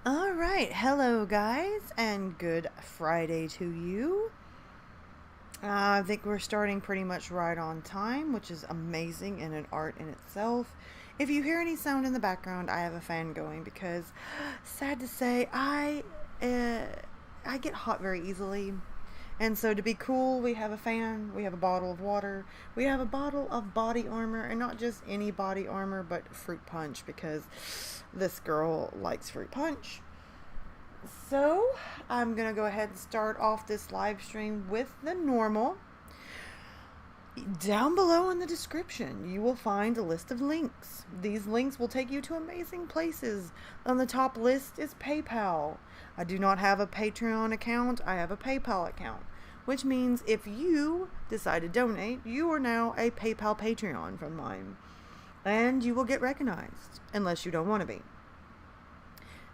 All right, hello guys, and good Friday to you. I think we're starting pretty much right on time, which is amazing and an art in itself. If you hear any sound in the background, I have a fan going because, sad to say, I get hot very easily. And so to be cool, we have a fan, we have a bottle of water, we have a bottle of body armor, and not just any body armor, but fruit punch because this girl likes fruit punch. So, I'm going to go ahead and start off this live stream with the normal. Down below in the description, you will find a list of links. These links will take you to amazing places. On the top list is PayPal. I do not have a Patreon account, I have a PayPal account, which means if you decide to donate, you are now a PayPal Patreon from mine. And you will get recognized, unless you don't want to be.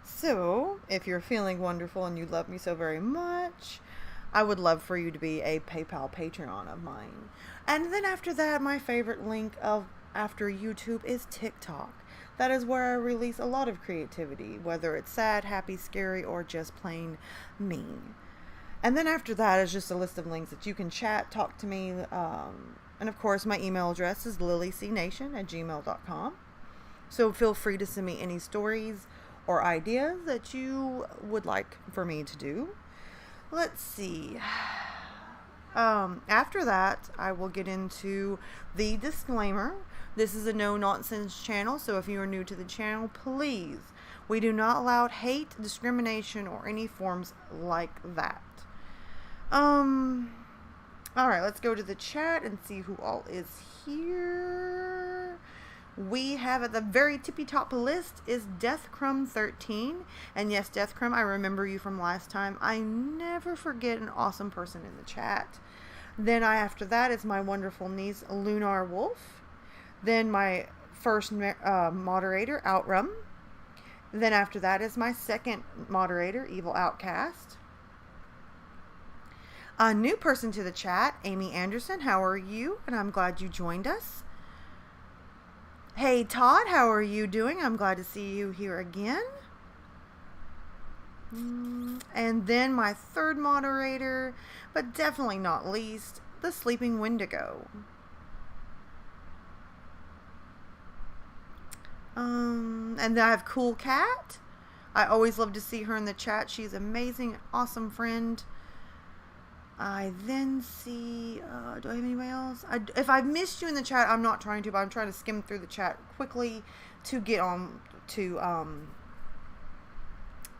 So, if you're feeling wonderful and you love me so very much, I would love for you to be a PayPal Patreon of mine. And then after that, my favorite link of after YouTube is TikTok. That is where I release a lot of creativity, whether it's sad, happy, scary, or just plain mean. And then after that is just a list of links that you can chat, talk to me. And of course, my email address is lilycnation@gmail.com. So feel free to send me any stories or ideas that you would like for me to do. Let's see. After that, I will get into the disclaimer. This is a no-nonsense channel, so if you are new to the channel, please, we do not allow hate, discrimination, or any forms like that. Alright, let's go to the chat and see who all is here. We have at the very tippy top list is DeathCrumb13. And yes, DeathCrumb, I remember you from last time. I never forget an awesome person in the chat. Then after that is my wonderful niece, Lunar Wolf. Then my first moderator, Outrum. Then after that is my second moderator, Evil Outcast. A new person to the chat, Amy Anderson. How are you? And I'm glad you joined us. Hey Todd, how are you doing? I'm glad to see you here again. And then my third moderator, but definitely not least, the Sleeping Wendigo. And then I have Cool Cat. I always love to see her in the chat. She's amazing, awesome friend. I then see, do I have anybody else? If I've missed you in the chat, I'm not trying to, but I'm trying to skim through the chat quickly to get on to,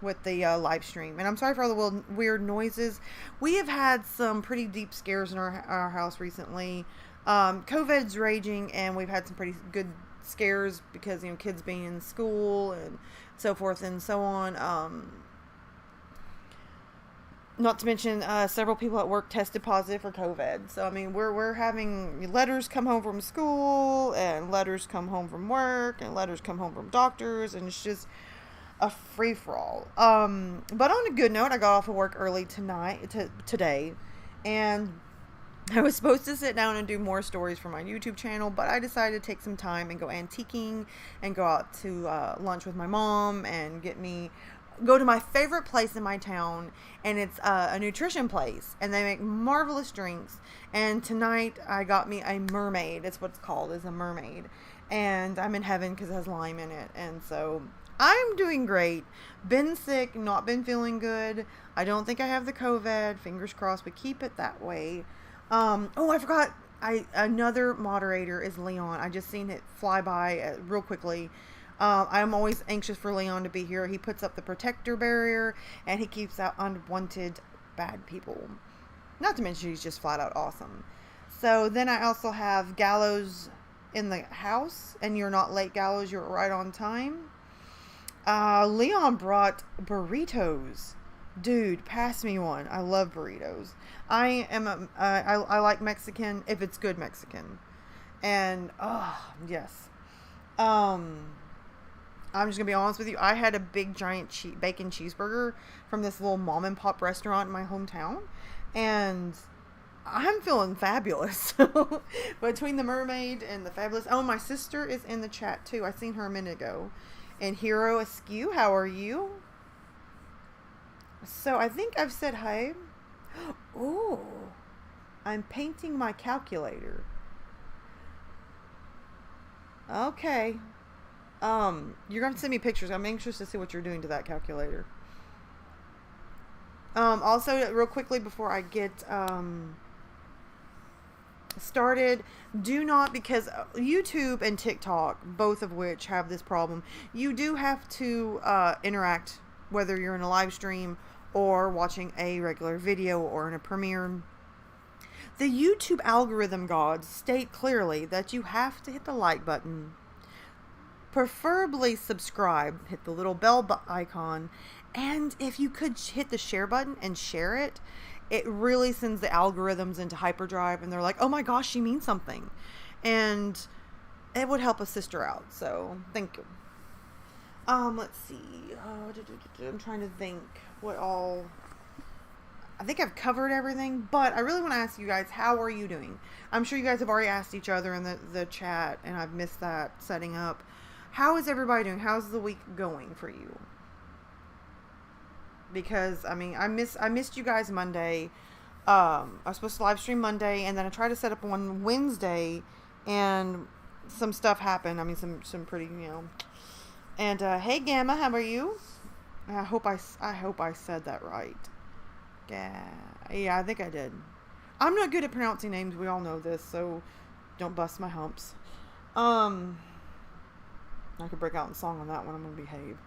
with the live stream. And I'm sorry for all the weird noises. We have had some pretty deep scares in our house recently. COVID's raging, and we've had some pretty good scares because, kids being in school and so forth and so on. Not to mention, several people at work tested positive for COVID. So, we're having letters come home from school, and letters come home from work, and letters come home from doctors, and it's just a free-for-all. But on a good note, I got off of work early today, and I was supposed to sit down and do more stories for my YouTube channel, but I decided to take some time and go antiquing, and go out to lunch with my mom, and go to my favorite place in my town, and it's a nutrition place, and they make marvelous drinks. And tonight I got me a mermaid. It's what it's called, is a mermaid, and I'm in heaven because it has lime in it. And so I'm doing great. Been sick, not been feeling good. I don't think I have the COVID. Fingers crossed we keep it that way. Oh, I forgot. Another moderator is Leon. I just seen it fly by real quickly. I'm always anxious for Leon to be here. He puts up the protector barrier, and he keeps out unwanted bad people. Not to mention he's just flat out awesome. So then I also have Gallows in the house, and you're not late, Gallows. You're right on time. Leon brought burritos. Dude, pass me one. I love burritos. I like Mexican if it's good Mexican. And, oh, yes. I'm just going to be honest with you. I had a big giant bacon cheeseburger from this little mom and pop restaurant in my hometown. And I'm feeling fabulous. Between the mermaid and the fabulous. Oh, my sister is in the chat too. I seen her a minute ago. And Hero Askew, how are you? So I think I've said hi. Oh, I'm painting my calculator. Okay. You're gonna send me pictures. I'm anxious to see what you're doing to that calculator. Also, real quickly before I get started, do not, because YouTube and TikTok, both of which have this problem, you do have to interact, whether you're in a live stream or watching a regular video or in a premiere. The YouTube algorithm gods state clearly that you have to hit the like button, preferably subscribe, hit the little bell icon, and if you could hit the share button and share it, it really sends the algorithms into hyperdrive, and they're like, oh my gosh, she means something. And it would help a sister out, so thank you. Let's see. I'm trying to think what all... I think I've covered everything, but I really want to ask you guys, how are you doing? I'm sure you guys have already asked each other in the chat, and I've missed that setting up. How is everybody doing? How's the week going for you? Because, I mean, I missed you guys Monday. I was supposed to live stream Monday, and then I tried to set up one Wednesday, and some stuff happened. I mean, some pretty, you know. And, hey, Gamma, how are you? I hope I said that right. Yeah, I think I did. I'm not good at pronouncing names. We all know this, so don't bust my humps. I could break out in song on that one. I'm going to behave.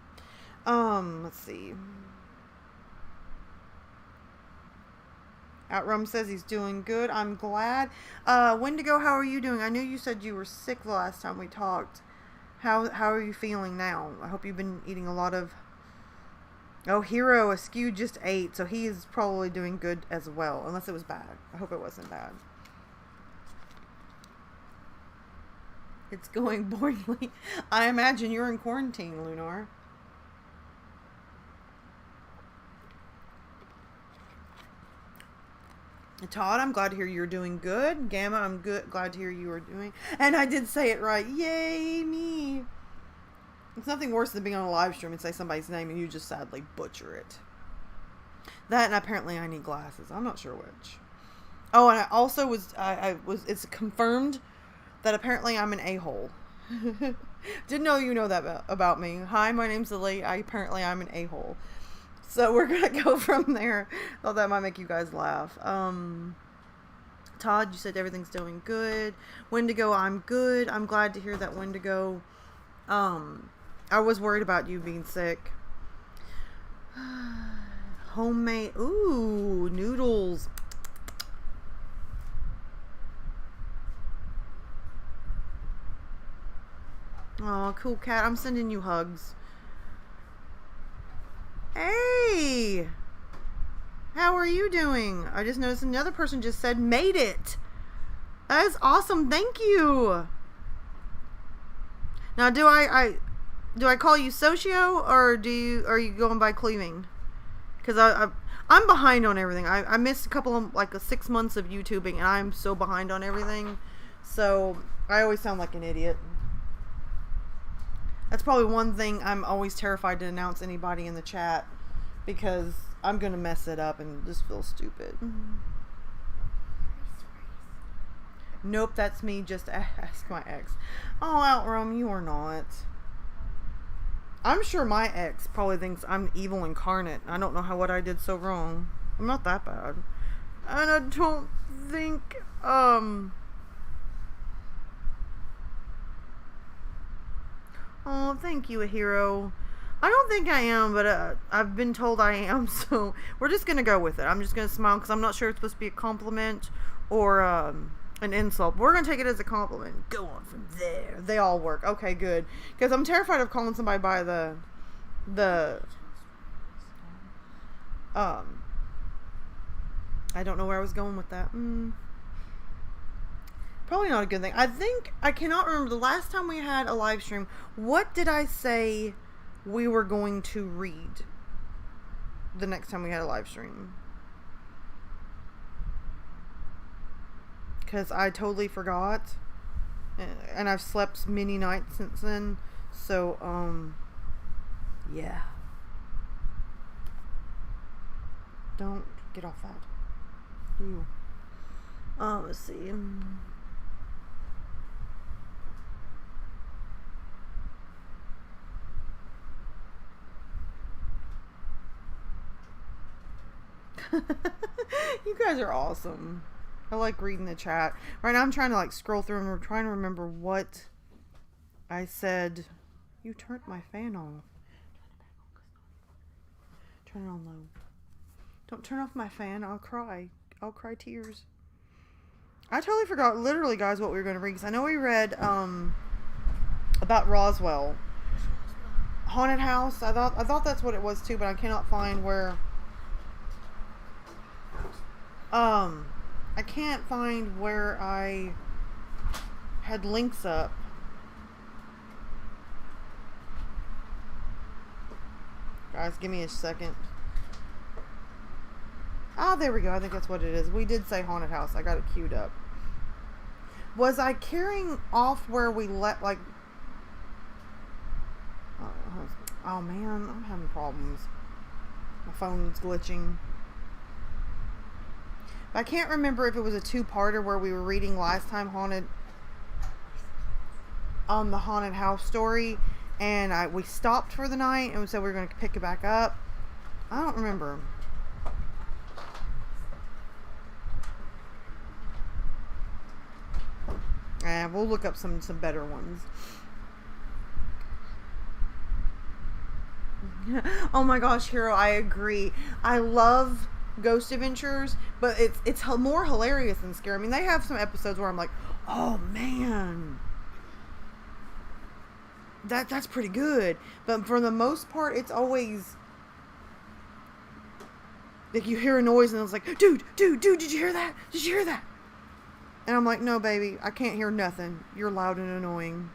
Let's see. Outrum says he's doing good. I'm glad. Wendigo, how are you doing? I knew you said you were sick the last time we talked. How are you feeling now? I hope you've been eating a lot of... Oh, Hero, Askew just ate, so he is probably doing good as well, unless it was bad. I hope it wasn't bad. It's going boringly. I imagine you're in quarantine, Lunar. Todd, I'm glad to hear you're doing good. Gamma, I'm glad to hear you are doing... And I did say it right. Yay, me. It's nothing worse than being on a live stream and say somebody's name and you just sadly butcher it. That, and apparently I need glasses. I'm not sure which. Oh, and I also it's confirmed that apparently I'm an a-hole. Didn't know you know that about me. Hi, my name's Lily. Apparently I'm an a-hole. So we're going to go from there. Thought that might make you guys laugh. Todd, you said everything's doing good. Wendigo, I'm good. I'm glad to hear that, Wendigo. I was worried about you being sick. Homemade. Ooh, noodles. Oh, cool cat. I'm sending you hugs. Hey! How are you doing? I just noticed another person just said, made it! That is awesome. Thank you! Now, do I call you Socio, or are you going by Cleaving? Because I'm behind on everything. I missed a couple of, like, 6 months of YouTubing, and I'm so behind on everything. So, I always sound like an idiot. That's probably one thing I'm always terrified to announce anybody in the chat, because I'm going to mess it up and just feel stupid. Nope, that's me. Just ask my ex. Oh, Outroam, you are not. I'm sure my ex probably thinks I'm evil incarnate. I don't know what I did so wrong. I'm not that bad. And I don't think, Oh, thank you, a hero. I don't think I am, but I've been told I am, so we're just going to go with it. I'm just going to smile, because I'm not sure it's supposed to be a compliment or an insult. But we're going to take it as a compliment. Go on from there. They all work. Okay, good. Because I'm terrified of calling somebody by the I don't know where I was going with that. Probably not a good thing. I cannot remember the last time we had a live stream. What did I say we were going to read the next time we had a live stream? Because I totally forgot. And I've slept many nights since then. So, yeah. Don't get off that. Ew. Let's see. You guys are awesome. I like reading the chat. Right now I'm trying to like scroll through and we're trying to remember what I said. You turned my fan off. Turn it on low. Don't turn off my fan. I'll cry. I'll cry tears. I totally forgot, literally, guys, what we were going to read. Because I know we read about Roswell. Haunted house. I thought that's what it was too, but I cannot find where. I can't find where I had links up. Guys, give me a second. Ah, there we go. I think that's what it is. We did say haunted house. I got it queued up. Was I carrying off where we let, like... Oh, man. I'm having problems. My phone's glitching. I can't remember if it was a two-parter where we were reading last time the haunted house story, and we stopped for the night and we said we were going to pick it back up. I don't remember. We'll look up some better ones. Oh my gosh, Hero, I agree. I love Ghost Adventures, but it's more hilarious than scary. I mean, they have some episodes where I'm like, oh man, that's pretty good. But for the most part, it's always like you hear a noise and it's like, dude, did you hear that? Did you hear that? And I'm like, no, baby, I can't hear nothing. You're loud and annoying.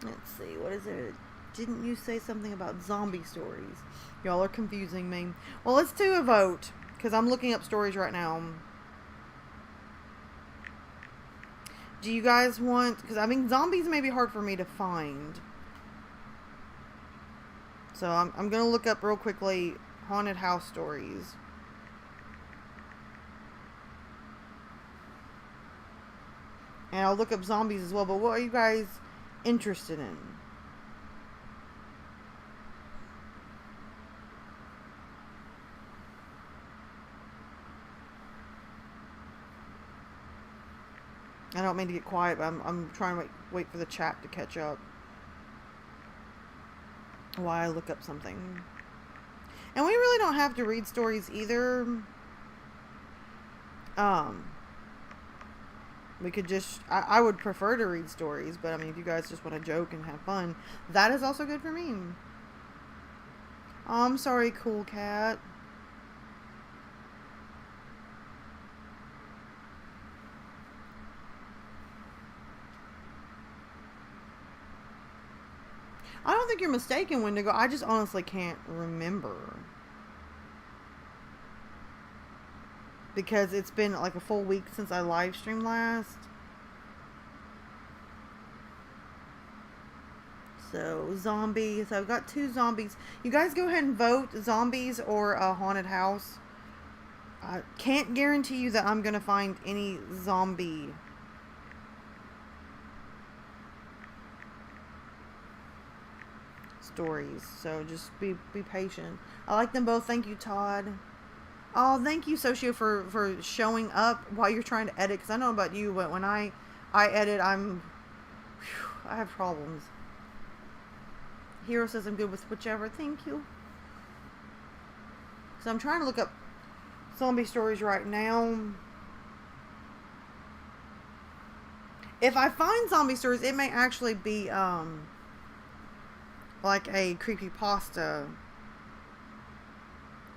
Let's see, what is it? Didn't you say something about zombie stories? Y'all are confusing me. Well, let's do a vote, because I'm looking up stories right now. Do you guys want... Because, I mean, zombies may be hard for me to find. So, I'm going to look up real quickly haunted house stories. And I'll look up zombies as well. But what are you guys interested in? I don't mean to get quiet, but I'm trying to wait for the chat to catch up while I look up something. And we really don't have to read stories either. We could just... I would prefer to read stories, but I mean, if you guys just want to joke and have fun, that is also good for me. Oh, I'm sorry, Cool Cat. I don't think you're mistaken, Wendigo. I just honestly can't remember. Because it's been like a full week since I live streamed last. So, zombies. So I've got 2 zombies. You guys go ahead and vote zombies or a haunted house. I can't guarantee you that I'm going to find any zombie stories. So just be patient. I like them both. Thank you, Todd. Oh, thank you, Socio, for showing up while you're trying to edit. Because I know about you, but when I edit, I have problems. Hero says I'm good with whichever. Thank you. So I'm trying to look up zombie stories right now. If I find zombie stories, it may actually be like a creepypasta,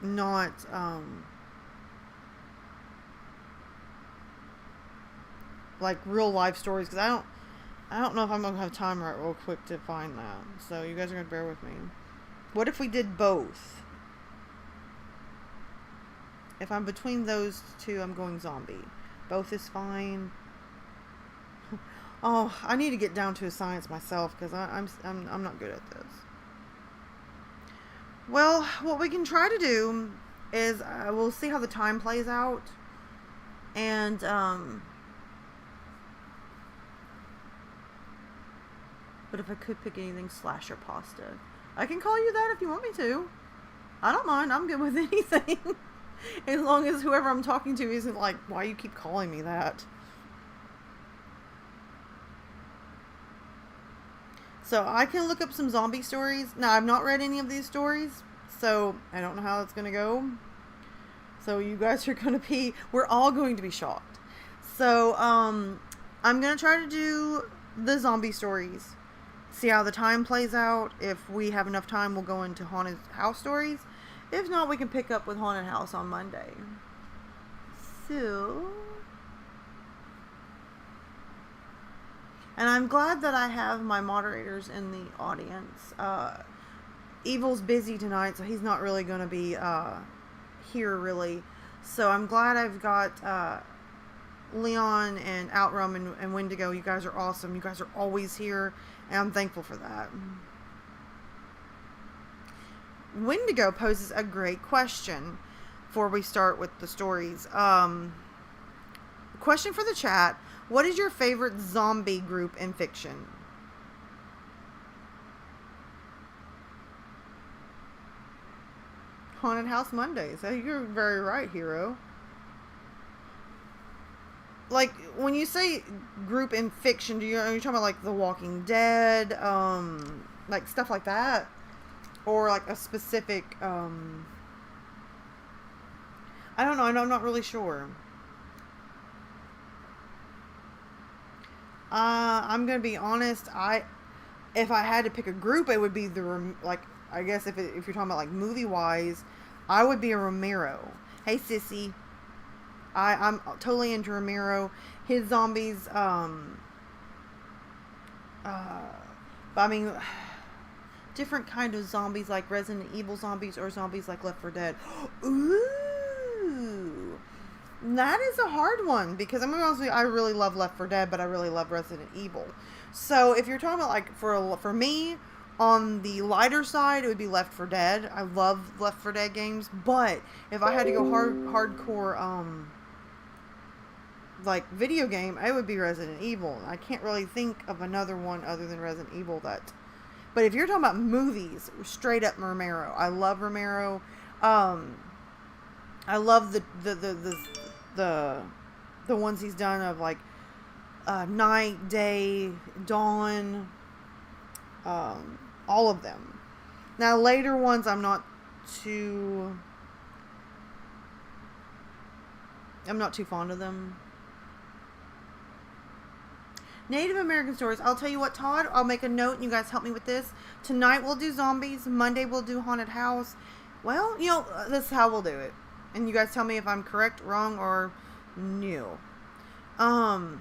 not like real life stories, because I don't know if I'm gonna have time right real quick to find that. So you guys are gonna bear with me. What if we did both? If I'm between those two, I'm going zombie. Both is fine. Oh, I need to get down to a science myself, because I'm not good at this. Well, what we can try to do is we'll see how the time plays out. And, but if I could pick anything, slasher pasta. I can call you that if you want me to. I don't mind. I'm good with anything. As long as whoever I'm talking to isn't like, why you keep calling me that? So I can look up some zombie stories. Now, I've not read any of these stories, so I don't know how it's going to go. So you guys are going to be, we're all going to be shocked. So, I'm going to try to do the zombie stories. See how the time plays out. If we have enough time, we'll go into haunted house stories. If not, we can pick up with haunted house on Monday. So, and I'm glad that I have my moderators in the audience. Evil's busy tonight, so he's not really going to be here, really. So I'm glad I've got Leon and Outrun and Wendigo. You guys are awesome. You guys are always here, and I'm thankful for that. Wendigo poses a great question before we start with the stories. Question for the chat. What is your favorite zombie group in fiction? Haunted House Mondays. You're very right, hero. Like, when you say group in fiction, are you talking about like The Walking Dead, like stuff like that? Or like a specific, I don't know, I'm not really sure. I'm gonna be honest, if I had to pick a group, it would be I guess if you're talking about like movie-wise, I would be a Romero. Hey, sissy. I'm totally into Romero. His zombies, but I mean, different kind of zombies like Resident Evil zombies or zombies like Left 4 Dead. Ooh, that is a hard one because I'm gonna be honest with you, I really love Left 4 Dead, but I really love Resident Evil. So if you're talking about like for me on the lighter side, it would be Left 4 Dead. I love Left 4 Dead games, but if I had to go hardcore like video game, it would be Resident Evil. I can't really think of another one other than Resident Evil that. But if you're talking about movies, straight up Romero. I love Romero. I love the ones he's done of like Night, Day, Dawn, all of them. Now later ones I'm not too fond of them. Native American stories. I'll tell you what, Todd, I'll make a note and you guys help me with this. Tonight we'll do zombies. Monday we'll do haunted house. Well, this is how we'll do it. And you guys tell me if I'm correct, wrong, or new. Tonight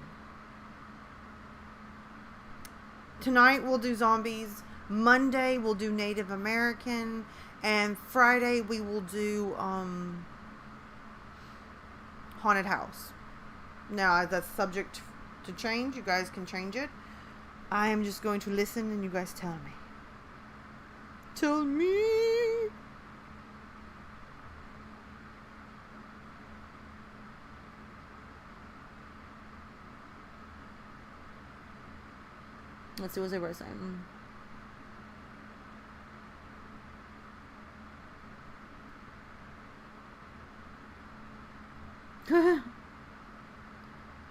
we'll do zombies. Monday we'll do Native American. And Friday we will do haunted house. Now that's subject to change. You guys can change it. I am just going to listen and you guys tell me. Tell me. Let's see what's everybody saying.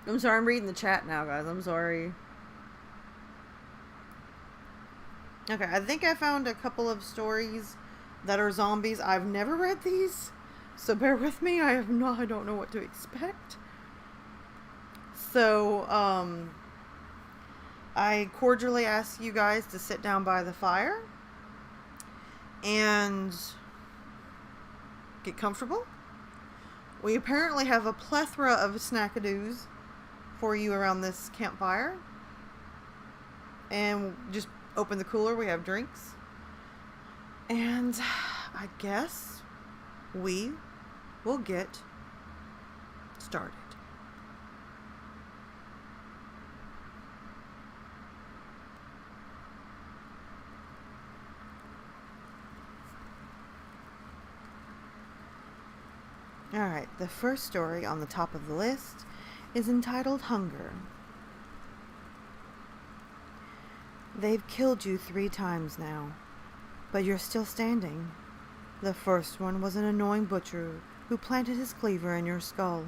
I'm sorry, I'm reading the chat now, guys. I'm sorry. Okay, I think I found a couple of stories that are zombies. I've never read these, so bear with me. I don't know what to expect. So, I cordially ask you guys to sit down by the fire and get comfortable. We apparently have a plethora of snackadoos for you around this campfire. And just open the cooler. We have drinks. And I guess we will get started. Alright, the first story on the top of the list is entitled Hunger. They've killed you 3 times now, but you're still standing. The first one was an annoying butcher who planted his cleaver in your skull.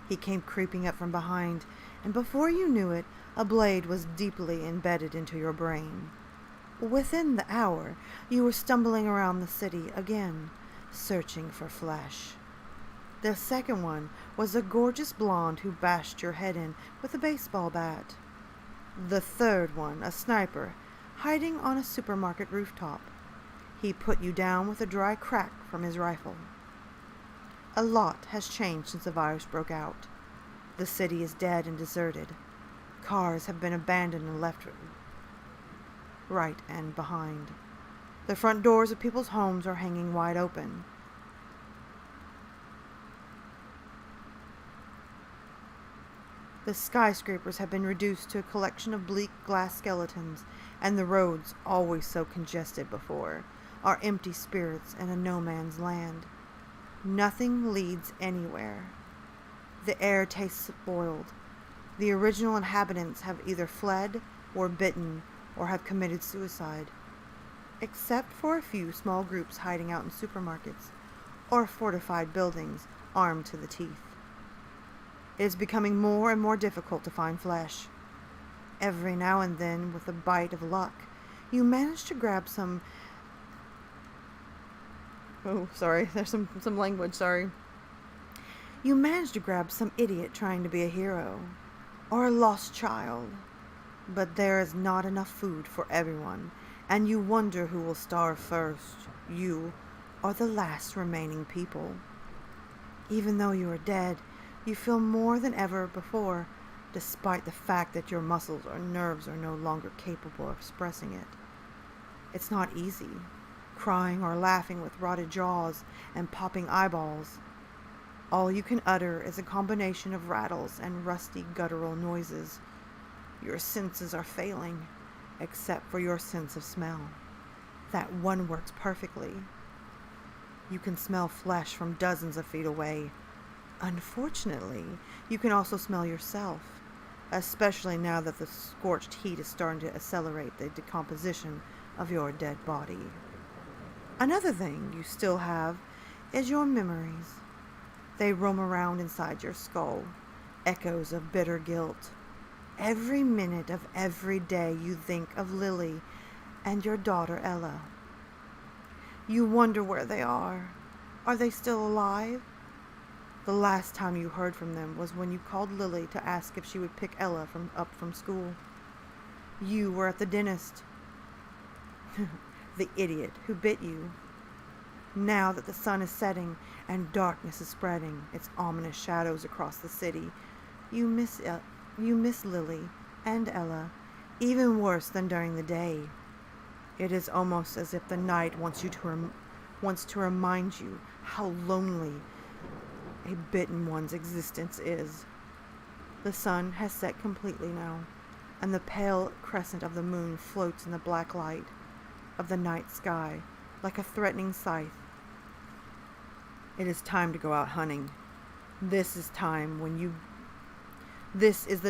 He came creeping up from behind, and before you knew it, a blade was deeply embedded into your brain. Within the hour, you were stumbling around the city again, searching for flesh. The second one was a gorgeous blonde who bashed your head in with a baseball bat. The third one, a sniper, hiding on a supermarket rooftop. He put you down with a dry crack from his rifle. A lot has changed since the virus broke out. The city is dead and deserted. Cars have been abandoned and left right and behind. The front doors of people's homes are hanging wide open. The skyscrapers have been reduced to a collection of bleak glass skeletons, and the roads, always so congested before, are empty spirits in a no-man's land. Nothing leads anywhere. The air tastes spoiled. The original inhabitants have either fled, or bitten, or have committed suicide. Except for a few small groups hiding out in supermarkets, or fortified buildings armed to the teeth. It is becoming more and more difficult to find flesh. Every now and then, with a bite of luck, you manage to grab some... Oh, sorry, there's some language, sorry. You manage to grab some idiot trying to be a hero, or a lost child. But there is not enough food for everyone, and you wonder who will starve first, you or the last remaining people. Even though you are dead, you feel more than ever before, despite the fact that your muscles or nerves are no longer capable of expressing it. It's not easy, crying or laughing with rotted jaws and popping eyeballs. All you can utter is a combination of rattles and rusty guttural noises. Your senses are failing, except for your sense of smell. That one works perfectly. You can smell flesh from dozens of feet away. Unfortunately, you can also smell yourself, especially now that the scorched heat is starting to accelerate the decomposition of your dead body. Another thing you still have is your memories. They roam around inside your skull, echoes of bitter guilt. Every minute of every day you think of Lily and your daughter Ella. You wonder where they are. Are they still alive? The last time you heard from them was when you called Lily to ask if she would pick Ella up from school. You were at the dentist. The idiot who bit you. Now that the sun is setting and darkness is spreading its ominous shadows across the city, you miss Lily and Ella even worse than during the day. It is almost as if the night wants to remind you how lonely a bitten one's existence is. The sun has set completely now, and the pale crescent of the moon floats in the black light of the night sky like a threatening scythe. It is time to go out hunting. This is the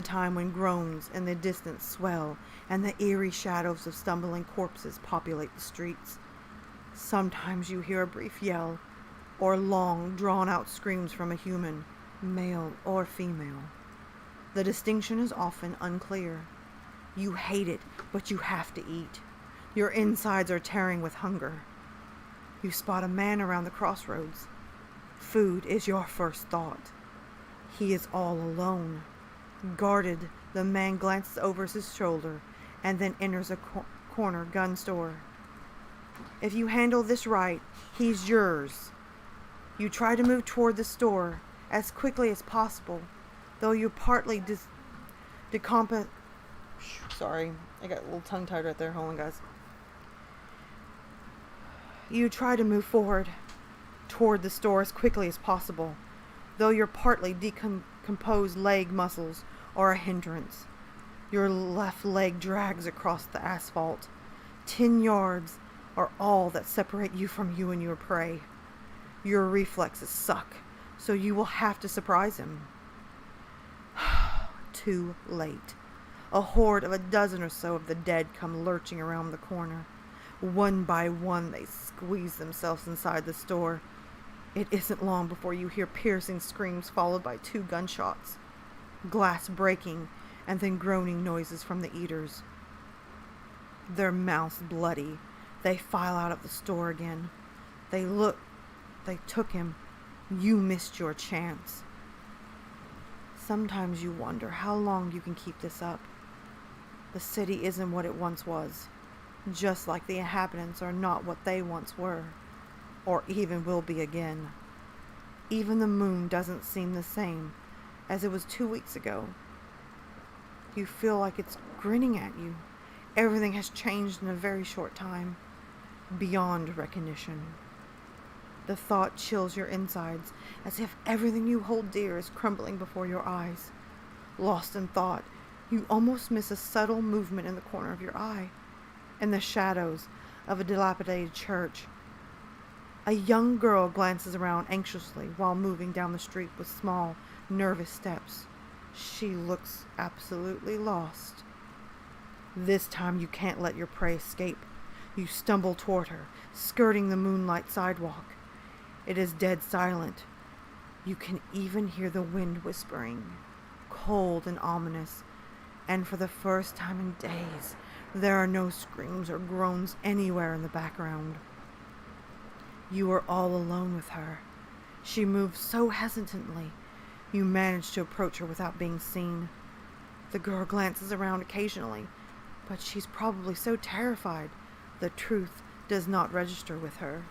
time when groans in the distance swell and the eerie shadows of stumbling corpses populate the streets. Sometimes you hear a brief yell, or long, drawn-out screams from a human, male or female. The distinction is often unclear. You hate it, but you have to eat. Your insides are tearing with hunger. You spot a man around the crossroads. Food is your first thought. He is all alone. Guarded, the man glances over his shoulder and then enters a corner gun store. If you handle this right, he's yours. You try to move toward the store as quickly as possible, though you're partly Sorry, I got a little tongue-tied right there. Hold on, guys. You try to move forward toward the store as quickly as possible, though your partly decomposed leg muscles are a hindrance. Your left leg drags across the asphalt. 10 yards are all that separate you from you and your prey. Your reflexes suck, So you will have to surprise him. Too late. A horde of a dozen or so of the dead come lurching around the corner. One by one, they squeeze themselves inside the store. It isn't long before you hear piercing screams followed by 2 gunshots, glass breaking, and then groaning noises from the eaters. Their mouths bloody, they file out of the store again. They look. They took him. You missed your chance. Sometimes you wonder how long you can keep this up. The city isn't what it once was, just like the inhabitants are not what they once were, or even will be again. Even the moon doesn't seem the same as it was 2 weeks ago. You feel like it's grinning at you. Everything has changed in a very short time, beyond recognition. The thought chills your insides, as if everything you hold dear is crumbling before your eyes. Lost in thought, you almost miss a subtle movement in the corner of your eye, in the shadows of a dilapidated church. A young girl glances around anxiously while moving down the street with small, nervous steps. She looks absolutely lost. This time you can't let your prey escape. You stumble toward her, skirting the moonlight sidewalk. It is dead silent. You can even hear the wind whispering, cold and ominous, and for the first time in days, there are no screams or groans anywhere in the background. You are all alone with her. She moves so hesitantly. You manage to approach her without being seen. The girl glances around occasionally, but she's probably so terrified the truth does not register with her.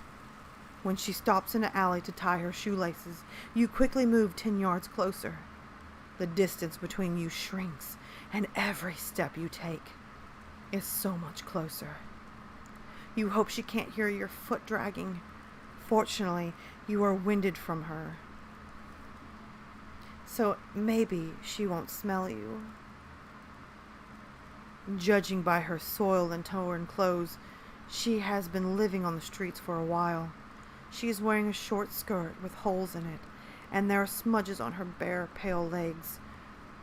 When she stops in an alley to tie her shoelaces, you quickly move 10 yards closer. The distance between you shrinks, and every step you take is so much closer. You hope she can't hear your foot dragging. Fortunately, you are winded from her, so maybe she won't smell you. Judging by her soiled and torn clothes, she has been living on the streets for a while. She is wearing a short skirt with holes in it, and there are smudges on her bare, pale legs.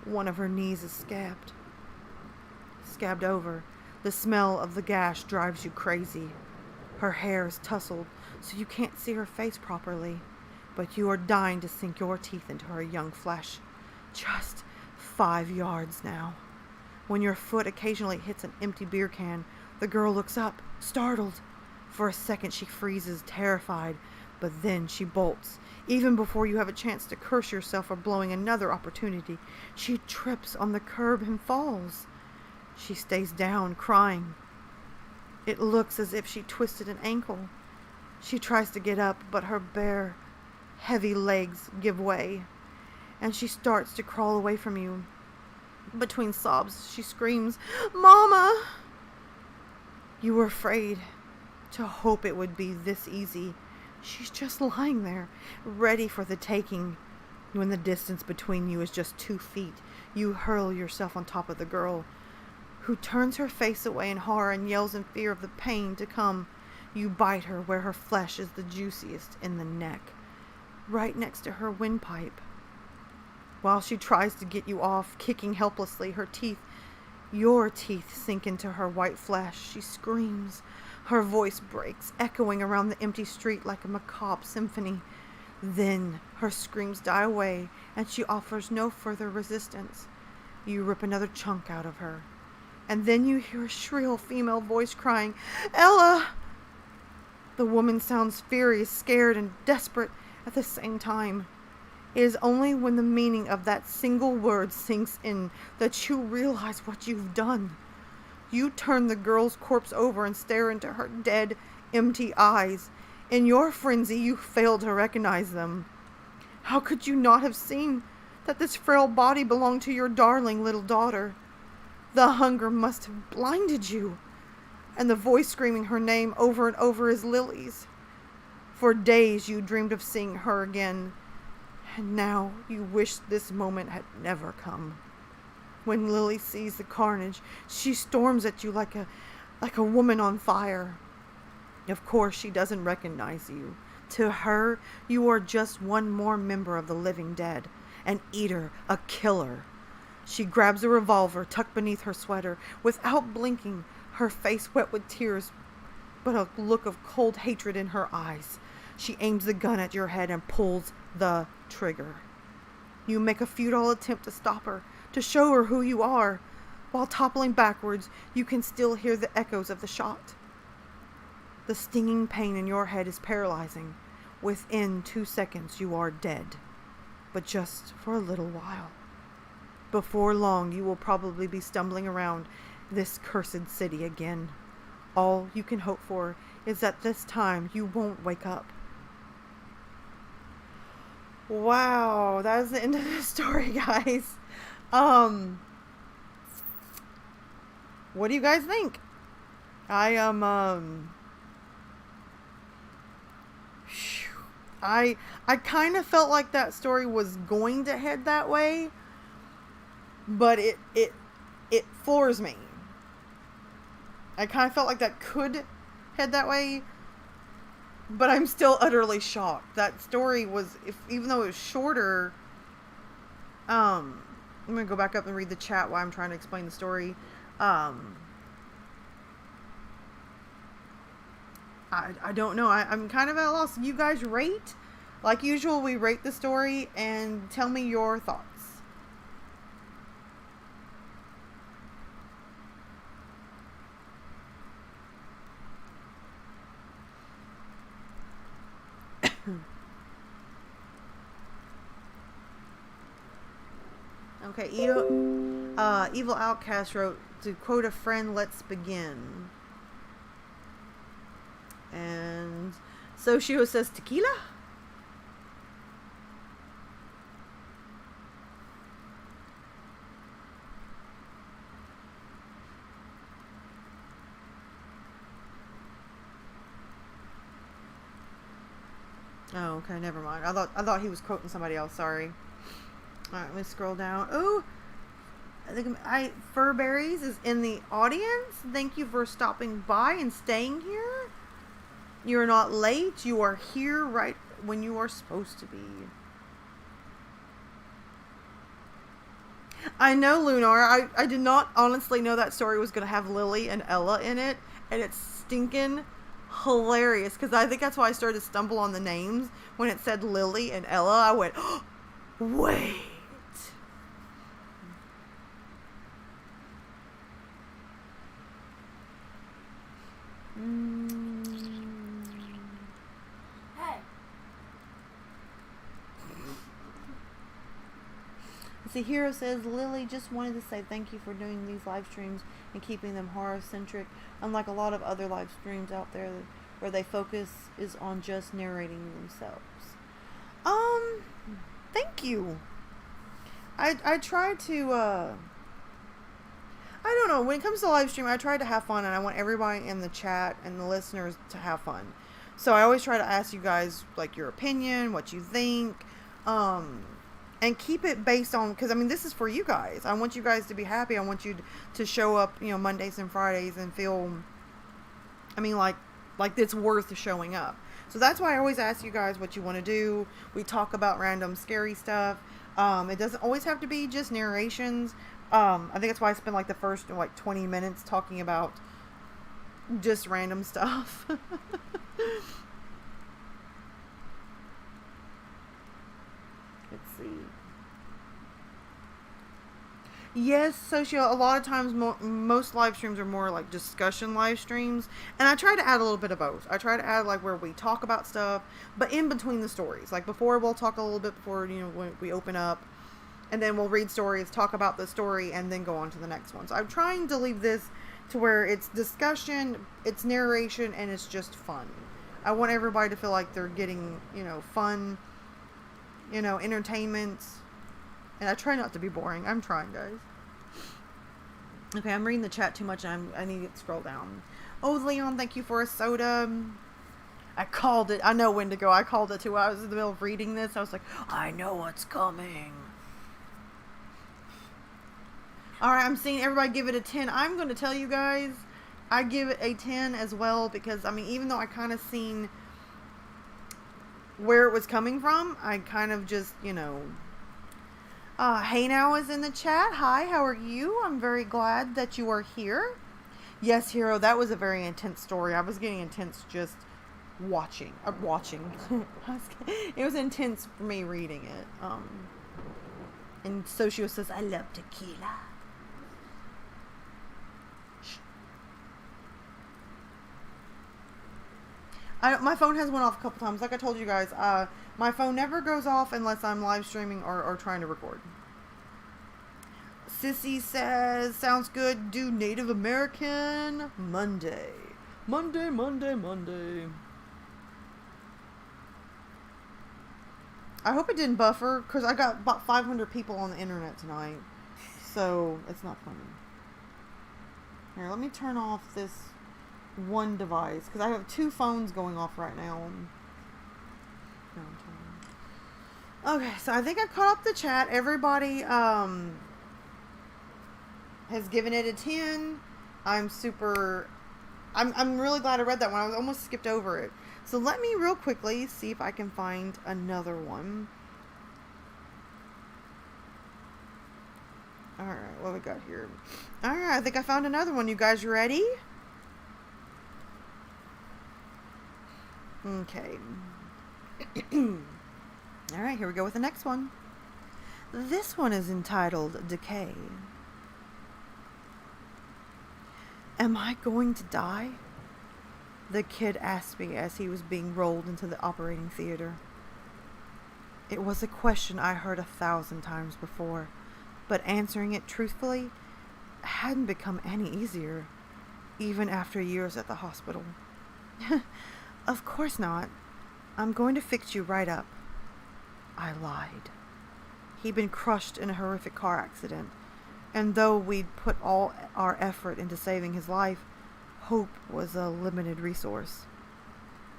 One of her knees is scabbed over. The smell of the gash drives you crazy. Her hair is tousled, so you can't see her face properly, but you are dying to sink your teeth into her young flesh. Just 5 yards now. When your foot occasionally hits an empty beer can, the girl looks up, startled. For a second she freezes, terrified, but then she bolts. Even before you have a chance to curse yourself for blowing another opportunity, she trips on the curb and falls. She stays down, crying. It looks as if she twisted an ankle. She tries to get up, but her bare, heavy legs give way, and she starts to crawl away from you. Between sobs, she screams, "Mama!" You were afraid, to hope it would be this easy. She's just lying there, ready for the taking. When the distance between you is just 2 feet, you hurl yourself on top of the girl, who turns her face away in horror and yells in fear of the pain to come. You bite her where her flesh is the juiciest, in the neck, right next to her windpipe. While she tries to get you off, kicking helplessly, your teeth sink into her white flesh. She screams. Her voice breaks, echoing around the empty street like a macabre symphony. Then her screams die away, and she offers no further resistance. You rip another chunk out of her, and then you hear a shrill female voice crying, "Ella!" The woman sounds furious, scared, and desperate at the same time. It is only when the meaning of that single word sinks in that you realize what you've done. You turn the girl's corpse over and stare into her dead, empty eyes. In your frenzy, you fail to recognize them. How could you not have seen that this frail body belonged to your darling little daughter? The hunger must have blinded you, and the voice screaming her name over and over is Lilies. For days you dreamed of seeing her again, and now you wish this moment had never come. When Lily sees the carnage, she storms at you like a woman on fire. Of course she doesn't recognize you. To her, you are just one more member of the living dead. An eater, a killer. She grabs a revolver tucked beneath her sweater. Without blinking, her face wet with tears, but a look of cold hatred in her eyes. She aims the gun at your head and pulls the trigger. You make a futile attempt to stop her, to show her who you are. While toppling backwards, you can still hear the echoes of the shot. The stinging pain in your head is paralyzing. Within 2 seconds, you are dead. But just for a little while. Before long, you will probably be stumbling around this cursed city again. All you can hope for is that this time you won't wake up. Wow, that is the end of the story, guys. What do you guys think? I kind of felt like that story was going to head that way, but it floors me. I kind of felt like that could head that way, but I'm still utterly shocked. That story was, even though it was shorter, I'm going to go back up and read the chat while I'm trying to explain the story. I don't know. I'm kind of at a loss. You guys rate? Like usual, we rate the story and tell me your thoughts. Okay, Evil Outcast wrote, to quote a friend, let's begin. And Soshio says tequila? Oh, okay, never mind. I thought he was quoting somebody else, sorry. Alright, let me scroll down. Oh, I think Furberries is in the audience. Thank you for stopping by and staying here. You're not late. You are here right when you are supposed to be. I know, Lunar. I did not honestly know that story was going to have Lily and Ella in it. And it's stinking hilarious. Because I think that's why I started to stumble on the names. When it said Lily and Ella, I went, oh, wait. See, Hero says, Lily, just wanted to say thank you for doing these live streams and keeping them horror-centric, unlike a lot of other live streams out there where they focus is on just narrating themselves. Thank you. I try to, I don't know, when it comes to live stream, I try to have fun, and I want everybody in the chat and the listeners to have fun. So I always try to ask you guys, like, your opinion, what you think, and keep it based on, because, I mean, this is for you guys. I want you guys to be happy. I want you to show up, you know, Mondays and Fridays and feel, I mean, like it's worth showing up. So that's why I always ask you guys what you want to do. We talk about random scary stuff. It doesn't always have to be just narrations. I think that's why I spend, like, the first, like, 20 minutes talking about just random stuff. Let's see. Yes, Socio, a lot of times most live streams are more like discussion live streams, and I try to add a little bit of both. I try to add, like, where we talk about stuff, but in between the stories. Like, before, we'll talk a little bit before, you know, when we open up, and then we'll read stories, talk about the story, and then go on to the next one. So I'm trying to leave this to where it's discussion, it's narration, and it's just fun. I want everybody to feel like they're getting, you know, fun, you know, entertainment. And I try not to be boring. I'm trying, guys. Okay, I'm reading the chat too much, and I need to scroll down. Oh, Leon, thank you for a soda. I called it. I know when to go. I called it too. I was in the middle of reading this. I was like, I know what's coming. Alright, I'm seeing everybody give it a 10. I'm going to tell you guys, I give it a 10 as well, because, I mean, even though I kind of seen where it was coming from. I kind of just, you know... Hey Now is in the chat. Hi, how are you? I'm very glad that you are here. Yes, Hero, that was a very intense story. I was getting intense just watching. It was intense for me reading it. And Socio says, I love tequila. My phone has went off a couple times. Like I told you guys, my phone never goes off unless I'm live streaming or trying to record. Sissy says, sounds good. Do Native American Monday. Monday. I hope it didn't buffer, because I got about 500 people on the internet tonight. So, it's not funny. Here, let me turn off this one device, because I have 2 phones going off right now. Okay, so I think I caught up the chat. Everybody has given it a 10. I'm really glad I read that one. I almost skipped over it. So let me real quickly see if I can find another one. Alright, what we got here? Alright, I think I found another one. You guys ready? Okay. Alright, here we go with the next one. This one is entitled Decay. Am I going to die? The kid asked me as he was being rolled into the operating theater. It was a question I heard 1,000 times before, but answering it truthfully hadn't become any easier, even after years at the hospital. Of course not. I'm going to fix you right up. I lied. He'd been crushed in a horrific car accident, and though we'd put all our effort into saving his life, hope was a limited resource.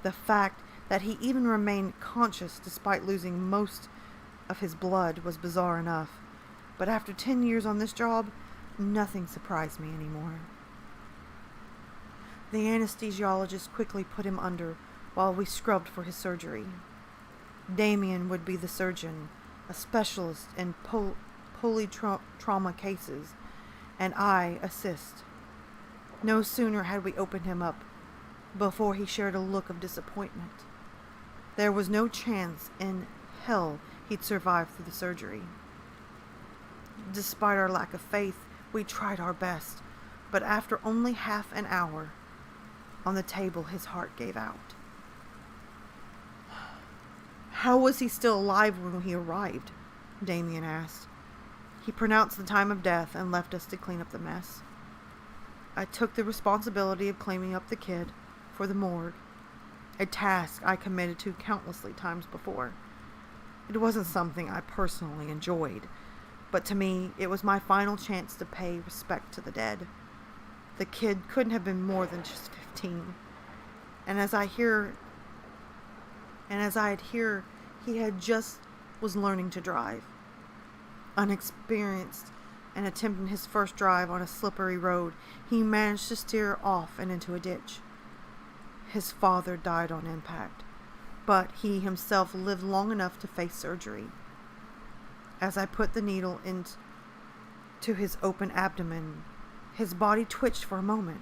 The fact that he even remained conscious despite losing most of his blood was bizarre enough, but after 10 years on this job, nothing surprised me anymore. The anesthesiologist quickly put him under while we scrubbed for his surgery. Damien would be the surgeon, a specialist in polytrauma cases, and I assist. No sooner had we opened him up before he shared a look of disappointment. There was no chance in hell he'd survive through the surgery. Despite our lack of faith, we tried our best, but after only half an hour on the table, his heart gave out. How was he still alive when he arrived? Damien asked. He pronounced the time of death and left us to clean up the mess. I took the responsibility of cleaning up the kid for the morgue, a task I committed to countlessly times before. It wasn't something I personally enjoyed, but to me, it was my final chance to pay respect to the dead. The kid couldn't have been more than just 15, and as I'd hear, he had just was learning to drive. Unexperienced and attempting his first drive on a slippery road, he managed to steer off and into a ditch. His father died on impact, but he himself lived long enough to face surgery. As I put the needle into his open abdomen, his body twitched for a moment.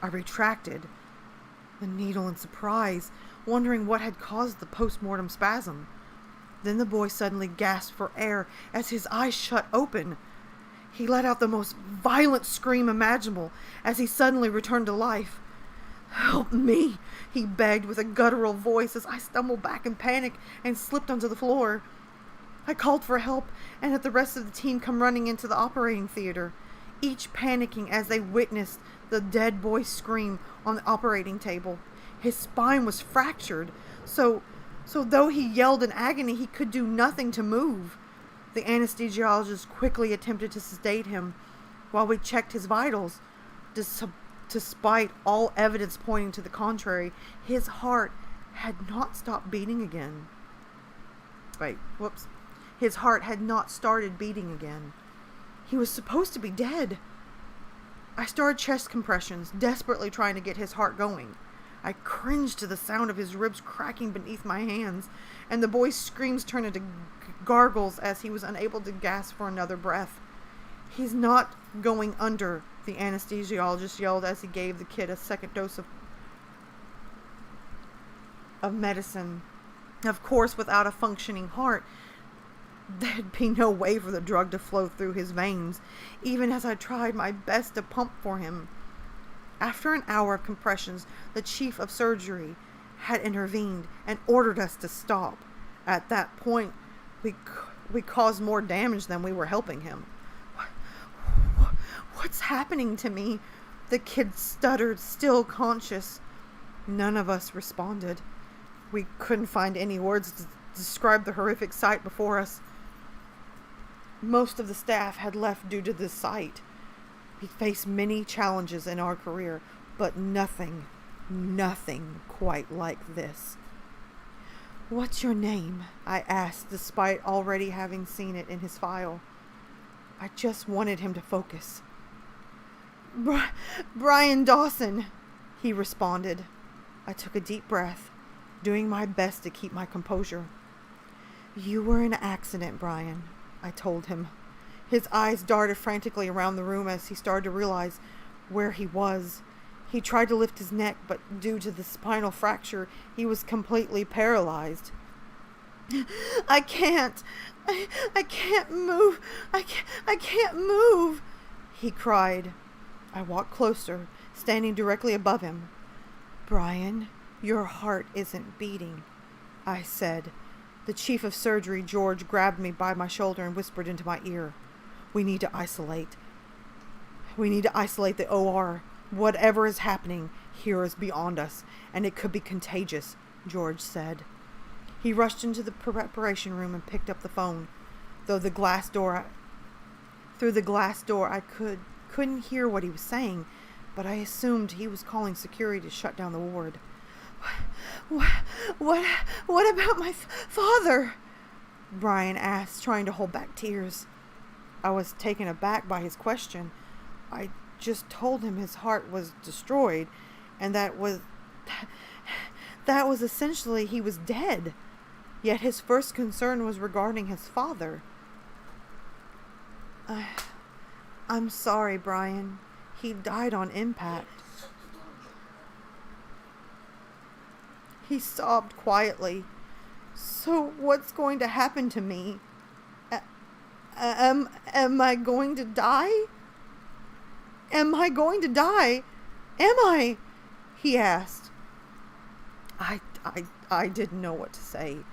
I retracted the needle in surprise, wondering what had caused the post-mortem spasm. Then the boy suddenly gasped for air as his eyes shut open. He let out the most violent scream imaginable as he suddenly returned to life. "Help me," he begged with a guttural voice as I stumbled back in panic and slipped onto the floor. I called for help and had the rest of the team come running into the operating theater, each panicking as they witnessed the dead boy scream on the operating table. His spine was fractured, so though he yelled in agony, he could do nothing to move. The anesthesiologist quickly attempted to sedate him while we checked his vitals. Despite all evidence pointing to the contrary, his heart had not stopped beating again. His heart had not started beating again. He was supposed to be dead. I started chest compressions, desperately trying to get his heart going. I cringed to the sound of his ribs cracking beneath my hands, and the boy's screams turned into gargles as he was unable to gasp for another breath. "He's not going under," the anesthesiologist yelled as he gave the kid a second dose of medicine. Of course, without a functioning heart, there'd be no way for the drug to flow through his veins, even as I tried my best to pump for him. After an hour of compressions, the chief of surgery had intervened and ordered us to stop. At that point, we caused more damage than we were helping him. "What's happening to me?" the kid stuttered, still conscious. None of us responded. We couldn't find any words to describe the horrific sight before us. Most of the staff had left due to this sight. We faced many challenges in our career, but nothing quite like this. "What's your name?" I asked, despite already having seen it in his file. I just wanted him to focus. Brian Dawson," he responded. I took a deep breath, doing my best to keep my composure. "You were in an accident, Brian," I told him. His eyes darted frantically around the room as he started to realize where he was. He tried to lift his neck, but due to the spinal fracture, he was completely paralyzed. I can't move. I can't move," he cried. I walked closer, standing directly above him. "Brian, your heart isn't beating," I said. The chief of surgery, George, grabbed me by my shoulder and whispered into my ear, We need to isolate the OR. Whatever is happening here is beyond us, and it could be contagious," George said. He rushed into the preparation room and picked up the phone. Through the glass door I couldn't hear what he was saying, but I assumed he was calling security to shut down the ward. What about my father?" Brian asked, trying to hold back tears. I was taken aback by his question. I just told him his heart was destroyed, and that was essentially he was dead. Yet his first concern was regarding his father. I'm sorry, Brian. He died on impact." He sobbed quietly. "So what's going to happen to me? Am I going to die? Am I going to die? Am I?" he asked. I didn't know what to say.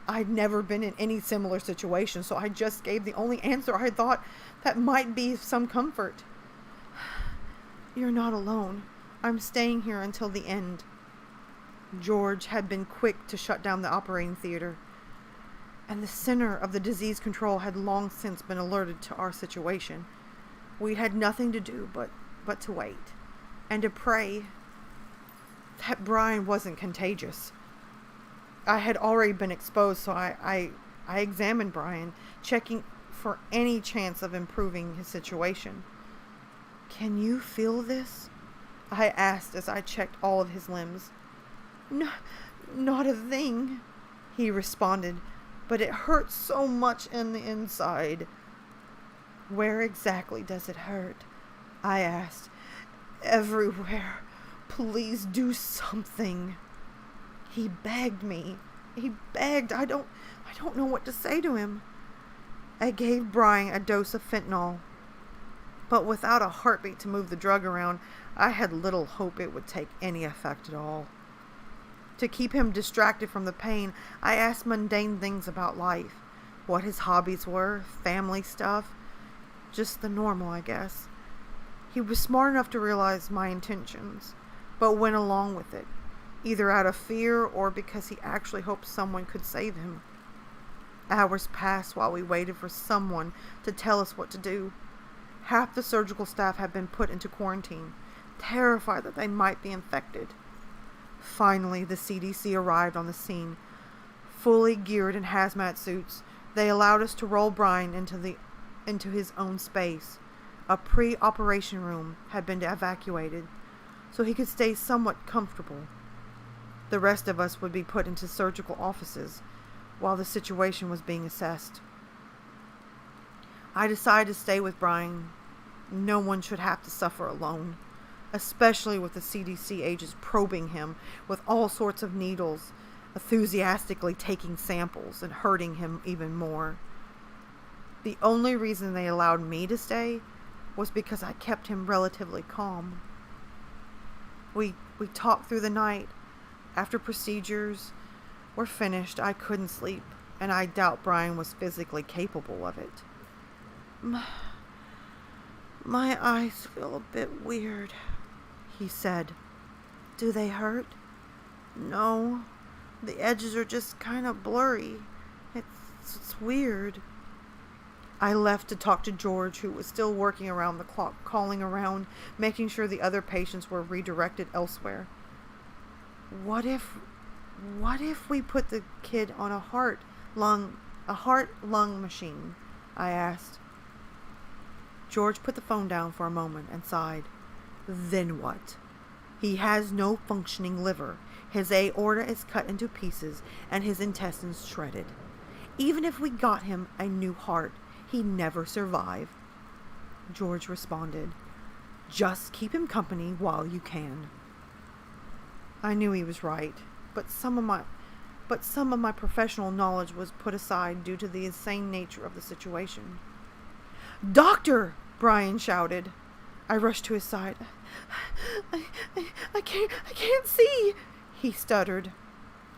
I'd never been in any similar situation, so I just gave the only answer I thought that might be some comfort. "You're not alone. I'm staying here until the end." George had been quick to shut down the operating theater, and the center of the disease control had long since been alerted to our situation. We had nothing to do but to wait, and to pray that Brian wasn't contagious. I had already been exposed, so I examined Brian, checking for any chance of improving his situation. "Can you feel this?" I asked as I checked all of his limbs. "No, not a thing," he responded, "but it hurts so much in the inside." "Where exactly does it hurt?" I asked. "Everywhere. Please do something." He begged me. He begged. I don't know what to say to him. I gave Brian a dose of fentanyl, but without a heartbeat to move the drug around, I had little hope it would take any effect at all. To keep him distracted from the pain, I asked mundane things about life, what his hobbies were, family stuff, just the normal, I guess. He was smart enough to realize my intentions, but went along with it, either out of fear or because he actually hoped someone could save him. Hours passed while we waited for someone to tell us what to do. Half the surgical staff had been put into quarantine, terrified that they might be infected. Finally, the CDC arrived on the scene. Fully geared in hazmat suits, they allowed us to roll Brian into his own space. A pre-operation room had been evacuated, so he could stay somewhat comfortable. The rest of us would be put into surgical offices while the situation was being assessed. I decided to stay with Brian. No one should have to suffer alone, especially with the CDC agents probing him with all sorts of needles, enthusiastically taking samples and hurting him even more. The only reason they allowed me to stay was because I kept him relatively calm. We talked through the night. After procedures were finished, I couldn't sleep, and I doubt Brian was physically capable of it. My eyes feel a bit weird, he said. Do they hurt? No. The edges are just kind of blurry. It's weird. I left to talk to George, who was still working around the clock, calling around, making sure the other patients were redirected elsewhere. What if we put the kid on a heart-lung machine? I asked. George put the phone down for a moment and sighed. Then what? He has no functioning liver. His aorta is cut into pieces and his intestines shredded. Even if we got him a new heart, he'd never survive. George responded, just keep him company while you can. I knew he was right, but some of my professional knowledge was put aside due to the insane nature of the situation. Doctor! Brian shouted. I rushed to his side. I can't see, he stuttered.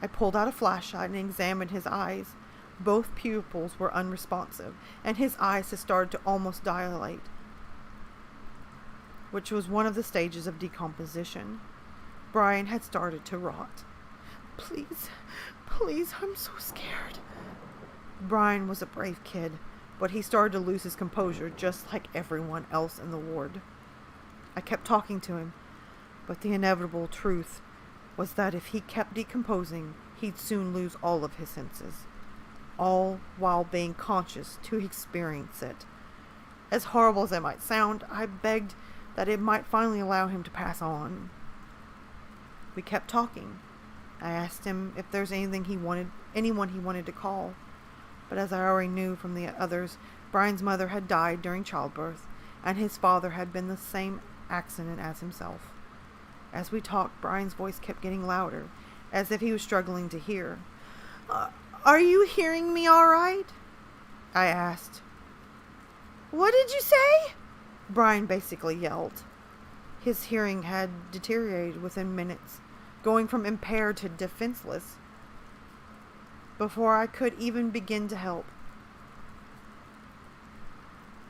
I pulled out a flashlight and examined his eyes. Both pupils were unresponsive, and his eyes had started to almost dilate, which was one of the stages of decomposition. Brian had started to rot. Please, I'm so scared. Brian was a brave kid, but he started to lose his composure just like everyone else in the ward. I kept talking to him, but the inevitable truth was that if he kept decomposing, he'd soon lose all of his senses, all while being conscious to experience it. As horrible as it might sound, I begged that it might finally allow him to pass on. We kept talking. I asked him if there's anyone he wanted to call. But as I already knew from the others, Brian's mother had died during childbirth, and his father had been the same accident as himself. As we talked, Brian's voice kept getting louder, as if he was struggling to hear. Are you hearing me all right? I asked. What did you say? Brian basically yelled. His hearing had deteriorated within minutes, going from impaired to defenseless, before I could even begin to help.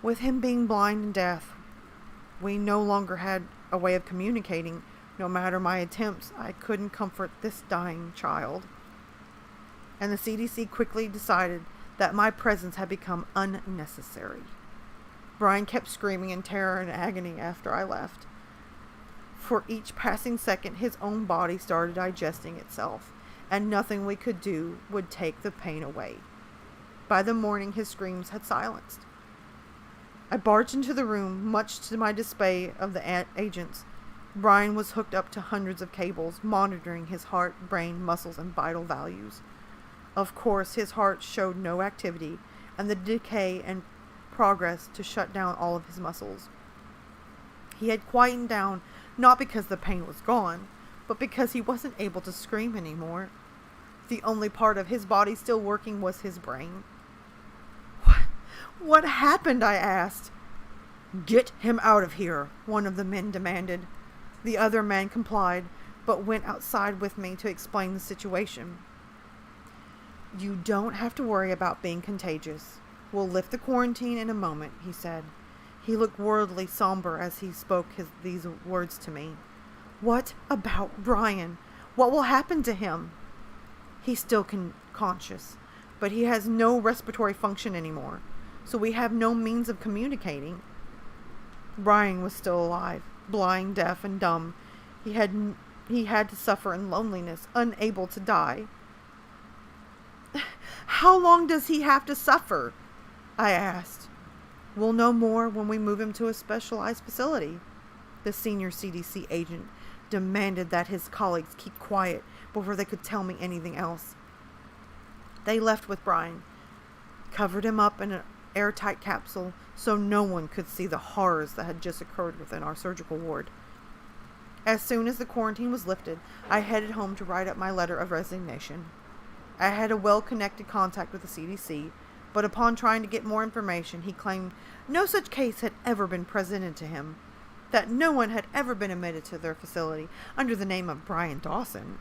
With him being blind and deaf, we no longer had a way of communicating. No matter my attempts, I couldn't comfort this dying child. And the CDC quickly decided that my presence had become unnecessary. Brian kept screaming in terror and agony after I left. For each passing second, his own body started digesting itself, and nothing we could do would take the pain away. By the morning, his screams had silenced. I barged into the room, much to my dismay of the agents. Brian was hooked up to hundreds of cables, monitoring his heart, brain, muscles, and vital values. Of course, his heart showed no activity, and the decay and progress to shut down all of his muscles. He had quietened down, not because the pain was gone, but because he wasn't able to scream anymore. The only part of his body still working was his brain. What happened? I asked. Get him out of here, one of the men demanded. The other man complied, but went outside with me to explain the situation. You don't have to worry about being contagious. We'll lift the quarantine in a moment, he said. He looked worldly somber as he spoke these words to me. What about Brian? What will happen to him? He's still conscious, but he has no respiratory function anymore, so we have no means of communicating. Brian was still alive, blind, deaf, and dumb. He had to suffer in loneliness, unable to die. How long does he have to suffer? I asked. We'll know more when we move him to a specialized facility, the senior CDC agent demanded that his colleagues keep quiet before they could tell me anything else. They left with Brian, covered him up in an airtight capsule so no one could see the horrors that had just occurred within our surgical ward. As soon as the quarantine was lifted, I headed home to write up my letter of resignation. I had a well-connected contact with the CDC, but upon trying to get more information, he claimed no such case had ever been presented to him, that no one had ever been admitted to their facility under the name of Brian Dawson.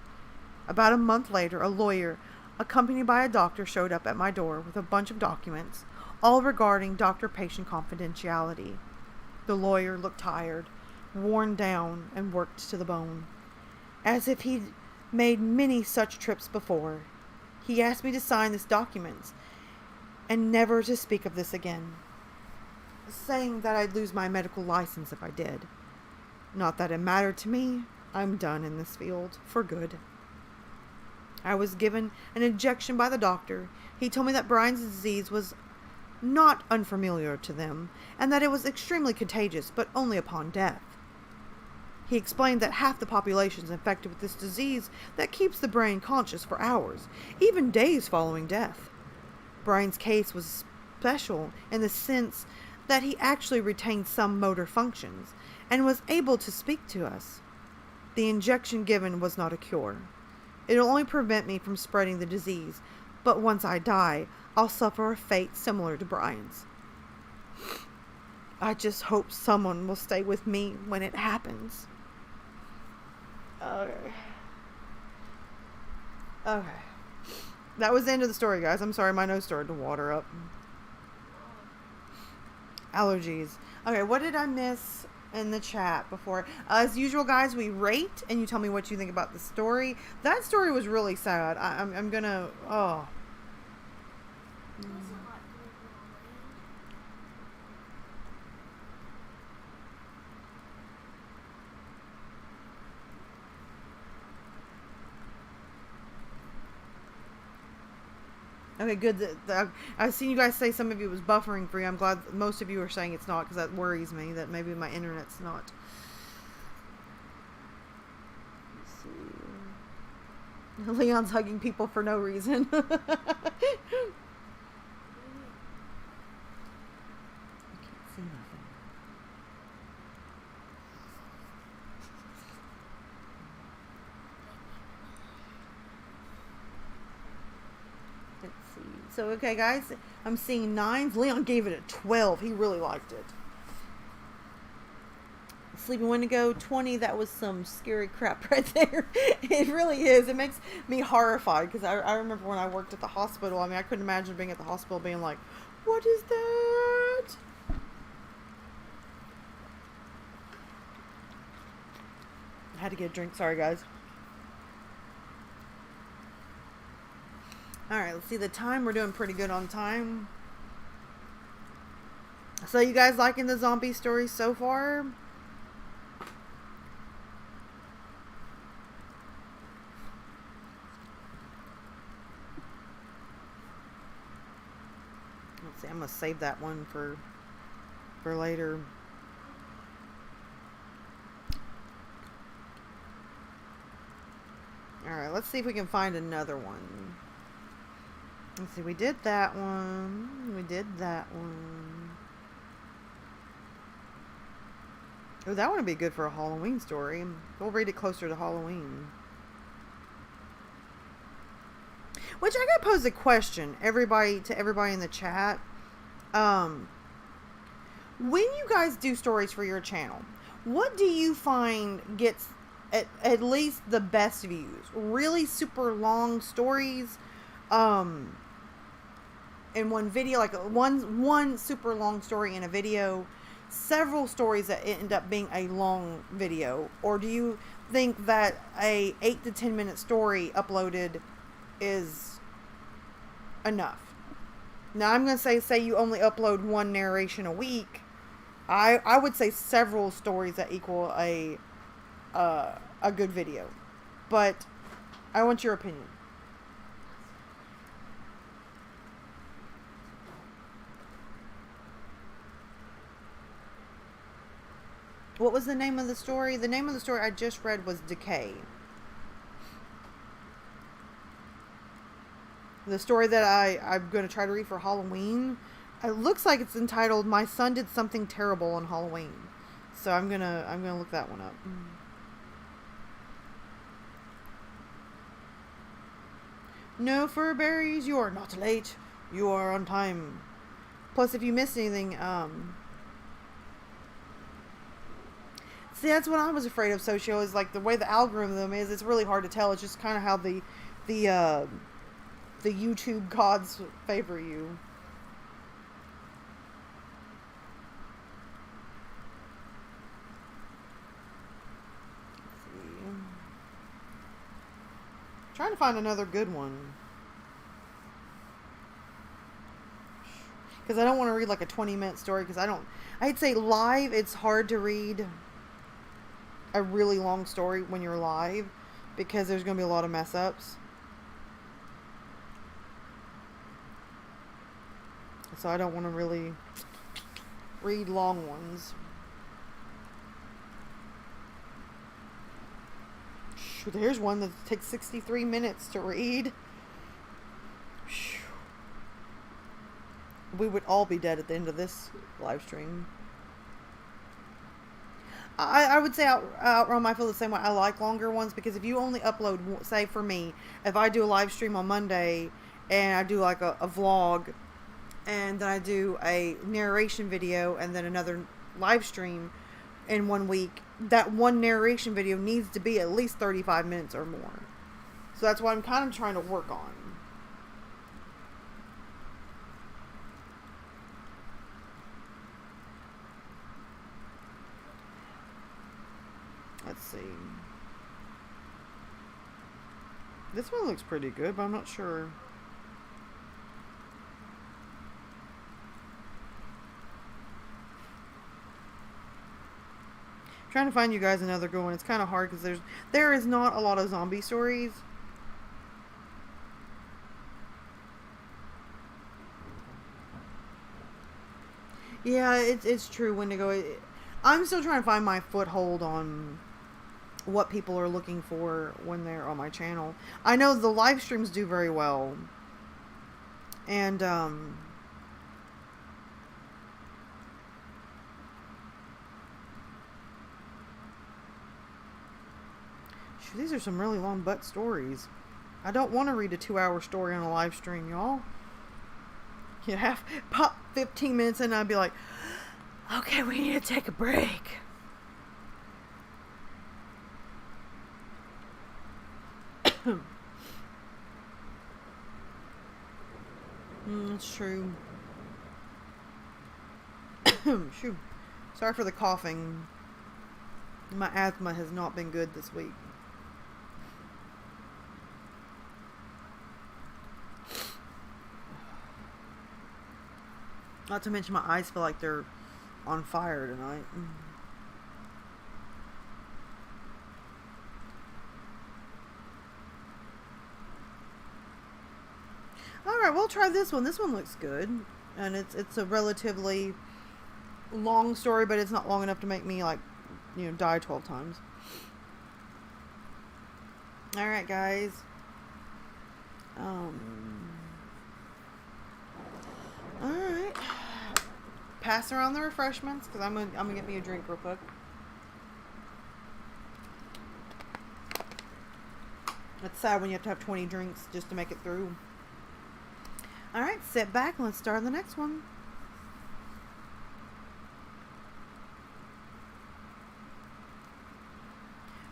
About a month later, a lawyer, accompanied by a doctor, showed up at my door with a bunch of documents, all regarding doctor-patient confidentiality. The lawyer looked tired, worn down, and worked to the bone, as if he'd made many such trips before. He asked me to sign this document and never to speak of this again, saying that I'd lose my medical license if I did. Not that it mattered to me. I'm done in this field for good. I was given an injection by the doctor. He told me that Brian's disease was not unfamiliar to them, and that it was extremely contagious, but only upon death. He explained that half the population is infected with this disease that keeps the brain conscious for hours, even days following death. Brian's case was special in the sense that he actually retained some motor functions and was able to speak to us. The injection given was not a cure. It'll only prevent me from spreading the disease, but once I die, I'll suffer a fate similar to Brian's. I just hope someone will stay with me when it happens. Okay. That was the end of the story, guys. I'm sorry, my nose started to water up. Allergies. Okay, what did I miss in the chat before? As usual, guys, we rate and you tell me what you think about the story. That story was really sad. I'm gonna... Oh. Okay, good. I've seen you guys say some of you was buffering free. I'm glad most of you are saying it's not, because that worries me that maybe my internet's not. Let's see. Leon's hugging people for no reason. I can't see nothing. So, okay, guys, I'm seeing 9s. Leon gave it a 12. He really liked it. Sleeping Wendigo, 20. That was some scary crap right there. It really is. It makes me horrified, because I remember when I worked at the hospital. I mean, I couldn't imagine being at the hospital being like, what is that? I had to get a drink. Sorry, guys. Alright, let's see the time. We're doing pretty good on time. So, you guys liking the zombie story so far? Let's see, I'm going to save that one for later. Alright, let's see if we can find another one. Let's see, we did that one. We did that one. Oh, that one would be good for a Halloween story. We'll read it closer to Halloween. Which I gotta pose a question, to everybody in the chat. When you guys do stories for your channel, what do you find gets at least the best views? Really super long stories? In one video, like one super long story in a video, several stories that end up being a long video? Or do you think that a 8 to 10 minute story uploaded is enough? Now, I'm going to say you only upload one narration a week. I would say several stories that equal a good video. But I want your opinion. What was the name of the story? The name of the story I just read was Decay. The story that I'm going to try to read for Halloween, it looks like it's entitled "My Son Did Something Terrible on Halloween." So I'm gonna look that one up. No furberries, you are not late. You are on time. Plus, if you miss anything, see, that's what I was afraid of. Socio is like the way the algorithm is. It's really hard to tell. It's just kind of how the YouTube gods favor you. Let's see. Trying to find another good one. Because I don't want to read like a 20-minute story. Because I'd say live, it's hard to read a really long story when you're live. Because there's going to be a lot of mess ups. So I don't want to really read long ones. There's one that takes 63 minutes to read. We would all be dead at the end of this live stream. I would say Outrun, I feel the same way. I like longer ones because if you only upload, say for me, if I do a live stream on Monday and I do like a vlog and then I do a narration video and then another live stream in 1 week, that one narration video needs to be at least 35 minutes or more. So that's what I'm kind of trying to work on. Let's see. This one looks pretty good, but I'm not sure. Trying to find you guys another good one. It's kind of hard because there is not a lot of zombie stories. Yeah, it's true, Wendigo. I'm still trying to find my foothold on what people are looking for when they're on my channel. I know the live streams do very well. And these are some really long butt stories. I don't want to read a 2-hour story on a live stream, y'all. You have pop 15 minutes in and I'd be like, okay, we need to take a break. That's true. Shoo. Sorry for the coughing. My asthma has not been good this week. Not to mention my eyes feel like they're on fire tonight. Alright, we'll try this one. This one looks good. And it's a relatively long story, but it's not long enough to make me, like, die 12 times. Alright, guys. Alright. Pass around the refreshments, because I'm gonna get me a drink real quick. It's sad when you have to have 20 drinks just to make it through. Alright, sit back and let's start the next one.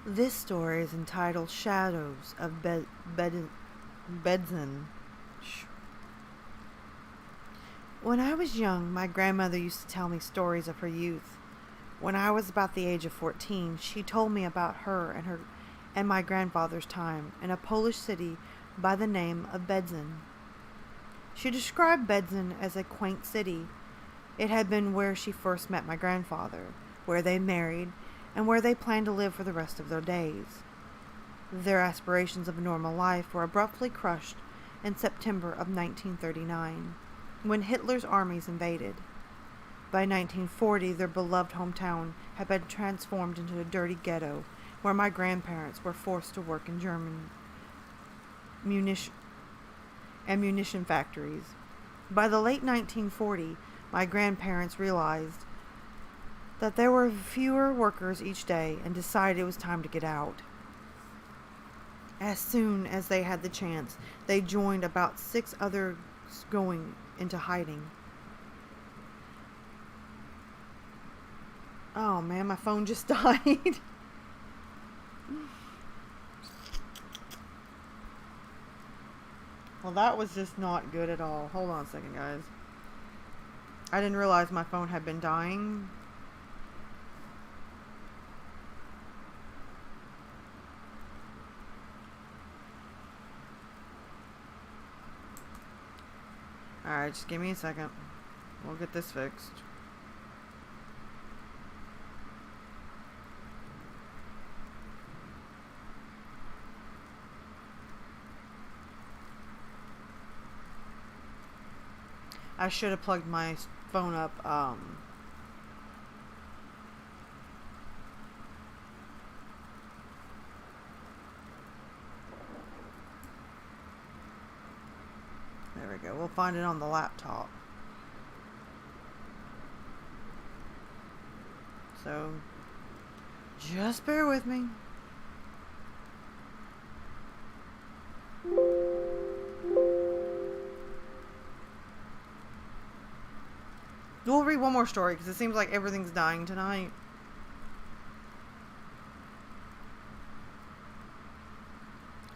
This story is entitled Shadows of Bedzin. When I was young, my grandmother used to tell me stories of her youth. When I was about the age of 14, she told me about her and my grandfather's time in a Polish city by the name of Bedzin. She described Bedzin as a quaint city. It had been where she first met my grandfather, where they married, and where they planned to live for the rest of their days. Their aspirations of a normal life were abruptly crushed in September of 1939, when Hitler's armies invaded. By 1940, their beloved hometown had been transformed into a dirty ghetto where my grandparents were forced to work in German ammunition factories. By the late 1940s, my grandparents realized that there were fewer workers each day and decided it was time to get out. As soon as they had the chance, they joined about 6 others going into hiding. Oh man, my phone just died. Well, that was just not good at all. Hold on a second, guys. I didn't realize my phone had been dying. Alright, just give me a second. We'll get this fixed. I should have plugged my phone up, there we go. We'll find it on the laptop. So, just bear with me. We'll read one more story because it seems like everything's dying tonight.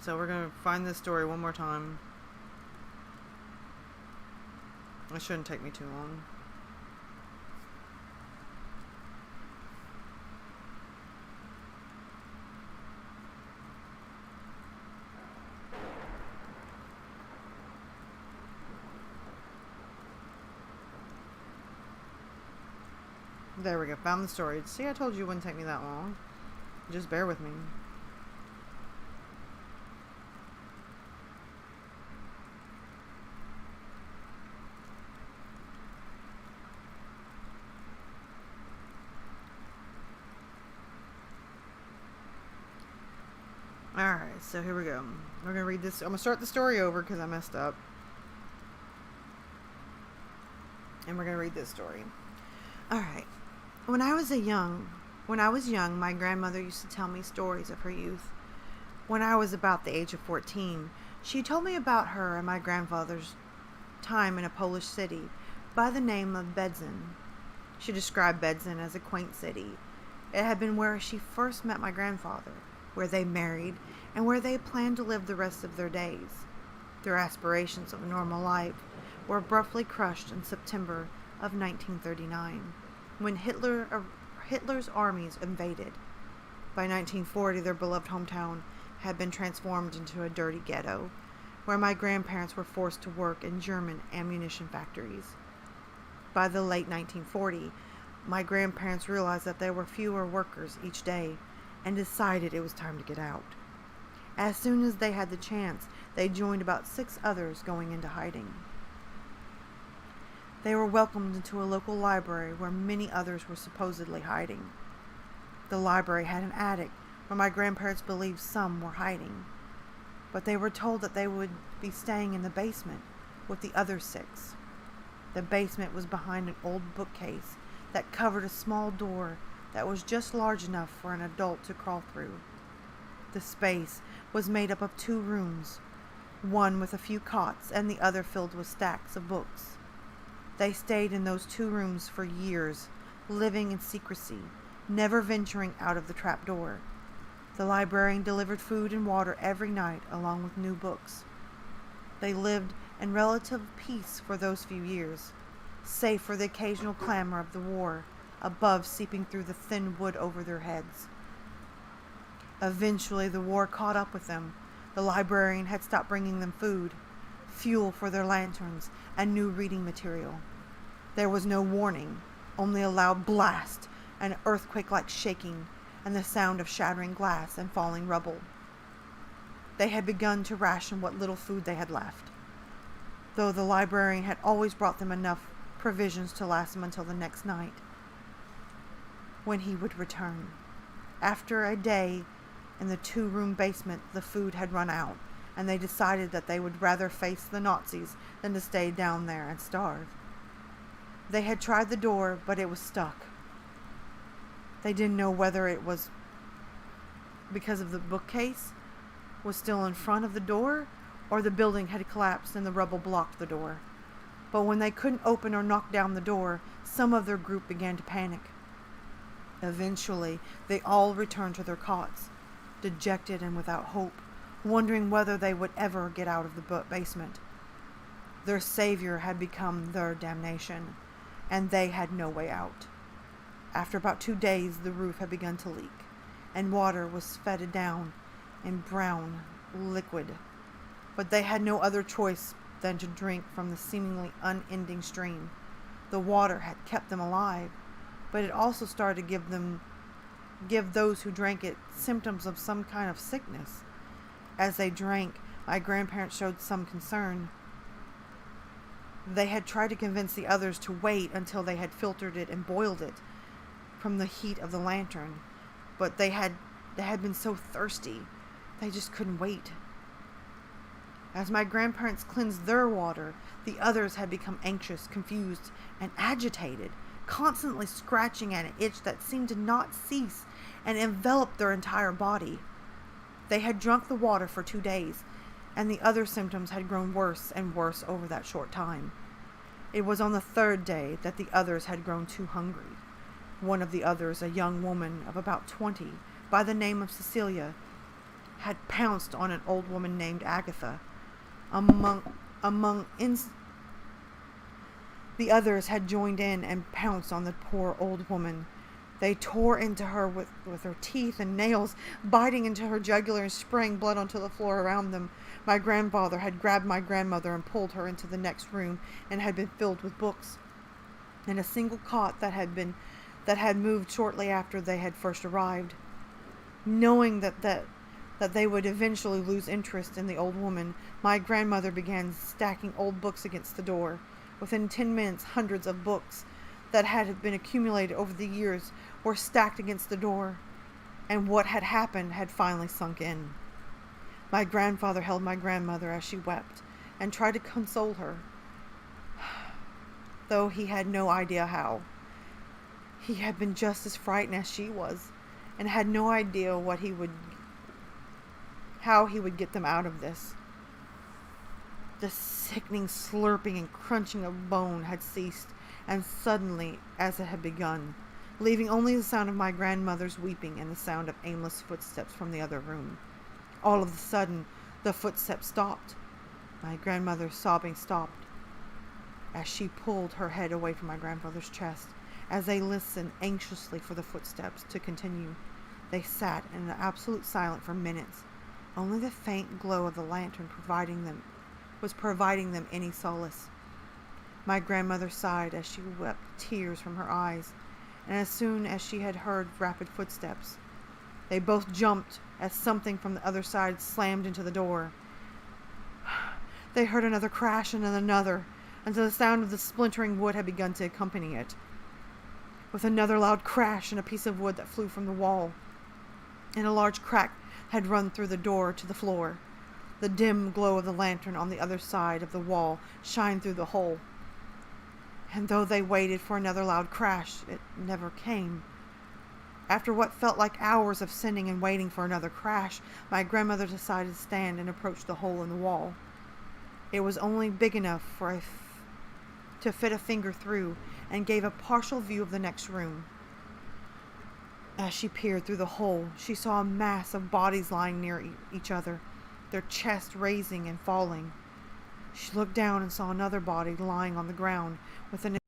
So we're going to find this story one more time. It shouldn't take me too long. There we go. Found the story. See, I told you it wouldn't take me that long. Just bear with me. Alright, so here we go. We're going to read this. I'm going to start the story over because I messed up. And we're going to read this story. Alright. When I was young, my grandmother used to tell me stories of her youth. When I was about the age of 14, she told me about her and my grandfather's time in a Polish city by the name of Bedzin. She described Bedzin as a quaint city. It had been where she first met my grandfather, where they married, and where they planned to live the rest of their days. Their aspirations of a normal life were abruptly crushed in September of 1939. When Hitler's armies invaded. By 1940, their beloved hometown had been transformed into a dirty ghetto, where my grandparents were forced to work in German ammunition factories. By the late 1940s, my grandparents realized that there were fewer workers each day and decided it was time to get out. As soon as they had the chance, they joined about 6 others going into hiding. They were welcomed into a local library where many others were supposedly hiding. The library had an attic where my grandparents believed some were hiding, but they were told that they would be staying in the basement with the other 6. The basement was behind an old bookcase that covered a small door that was just large enough for an adult to crawl through. The space was made up of 2 rooms, one with a few cots and the other filled with stacks of books. They stayed in those 2 rooms for years, living in secrecy, never venturing out of the trapdoor. The librarian delivered food and water every night along with new books. They lived in relative peace for those few years, save for the occasional clamor of the war above seeping through the thin wood over their heads. Eventually the war caught up with them. The librarian had stopped bringing them food, fuel for their lanterns, and new reading material. There was no warning, only a loud blast, an earthquake-like shaking, and the sound of shattering glass and falling rubble. They had begun to ration what little food they had left, though the librarian had always brought them enough provisions to last him until the next night, when he would return. After a day in the 2-room basement, the food had run out, and they decided that they would rather face the Nazis than to stay down there and starve. They had tried the door, but it was stuck. They didn't know whether it was because of the bookcase was still in front of the door, or the building had collapsed and the rubble blocked the door. But when they couldn't open or knock down the door, some of their group began to panic. Eventually, they all returned to their cots, dejected and without hope, wondering whether they would ever get out of the basement. Their savior had become their damnation, and they had no way out. After about 2 days, the roof had begun to leak, and water was fed down in brown liquid. But they had no other choice than to drink from the seemingly unending stream. The water had kept them alive, but it also started to give those who drank it symptoms of some kind of sickness. As they drank, my grandparents showed some concern. They had tried to convince the others to wait until they had filtered it and boiled it from the heat of the lantern, but they had been so thirsty, they just couldn't wait. As my grandparents cleansed their water, the others had become anxious, confused, and agitated, constantly scratching at an itch that seemed to not cease and enveloped their entire body. They had drunk the water for 2 days, and the other symptoms had grown worse and worse over that short time. It was on the 3rd day that the others had grown too hungry. One of the others, a young woman of about 20, by the name of Cecilia, had pounced on an old woman named Agatha. The others had joined in and pounced on the poor old woman. They tore into her with their teeth and nails, biting into her jugular and spraying blood onto the floor around them. My grandfather had grabbed my grandmother and pulled her into the next room, and had been filled with books. And a single cot that had moved shortly after they had first arrived. Knowing that they would eventually lose interest in the old woman, my grandmother began stacking old books against the door. Within 10 minutes, hundreds of books that had been accumulated over the years were stacked against the door, and what had happened had finally sunk in. My grandfather held my grandmother as she wept and tried to console her, though he had no idea how. He had been just as frightened as she was, and had no idea how he would get them out of this. The sickening slurping and crunching of bone had ceased, and suddenly as it had begun, leaving only the sound of my grandmother's weeping and the sound of aimless footsteps from the other room. All of a sudden, the footsteps stopped. My grandmother's sobbing stopped as she pulled her head away from my grandfather's chest. As they listened anxiously for the footsteps to continue, they sat in absolute silence for minutes. Only the faint glow of the lantern was providing them any solace. My grandmother sighed as she wept tears from her eyes, and as soon as she had heard rapid footsteps, they both jumped as something from the other side slammed into the door. They heard another crash and then another, until the sound of the splintering wood had begun to accompany it. With another loud crash and a piece of wood that flew from the wall, and a large crack had run through the door to the floor. The dim glow of the lantern on the other side of the wall shined through the hole. And though they waited for another loud crash, it never came. After what felt like hours of sitting and waiting for another crash, my grandmother decided to stand and approach the hole in the wall. It was only big enough to fit a finger through, and gave a partial view of the next room. As she peered through the hole, she saw a mass of bodies lying near each other, their chests raising and falling. She looked down and saw another body lying on the ground with an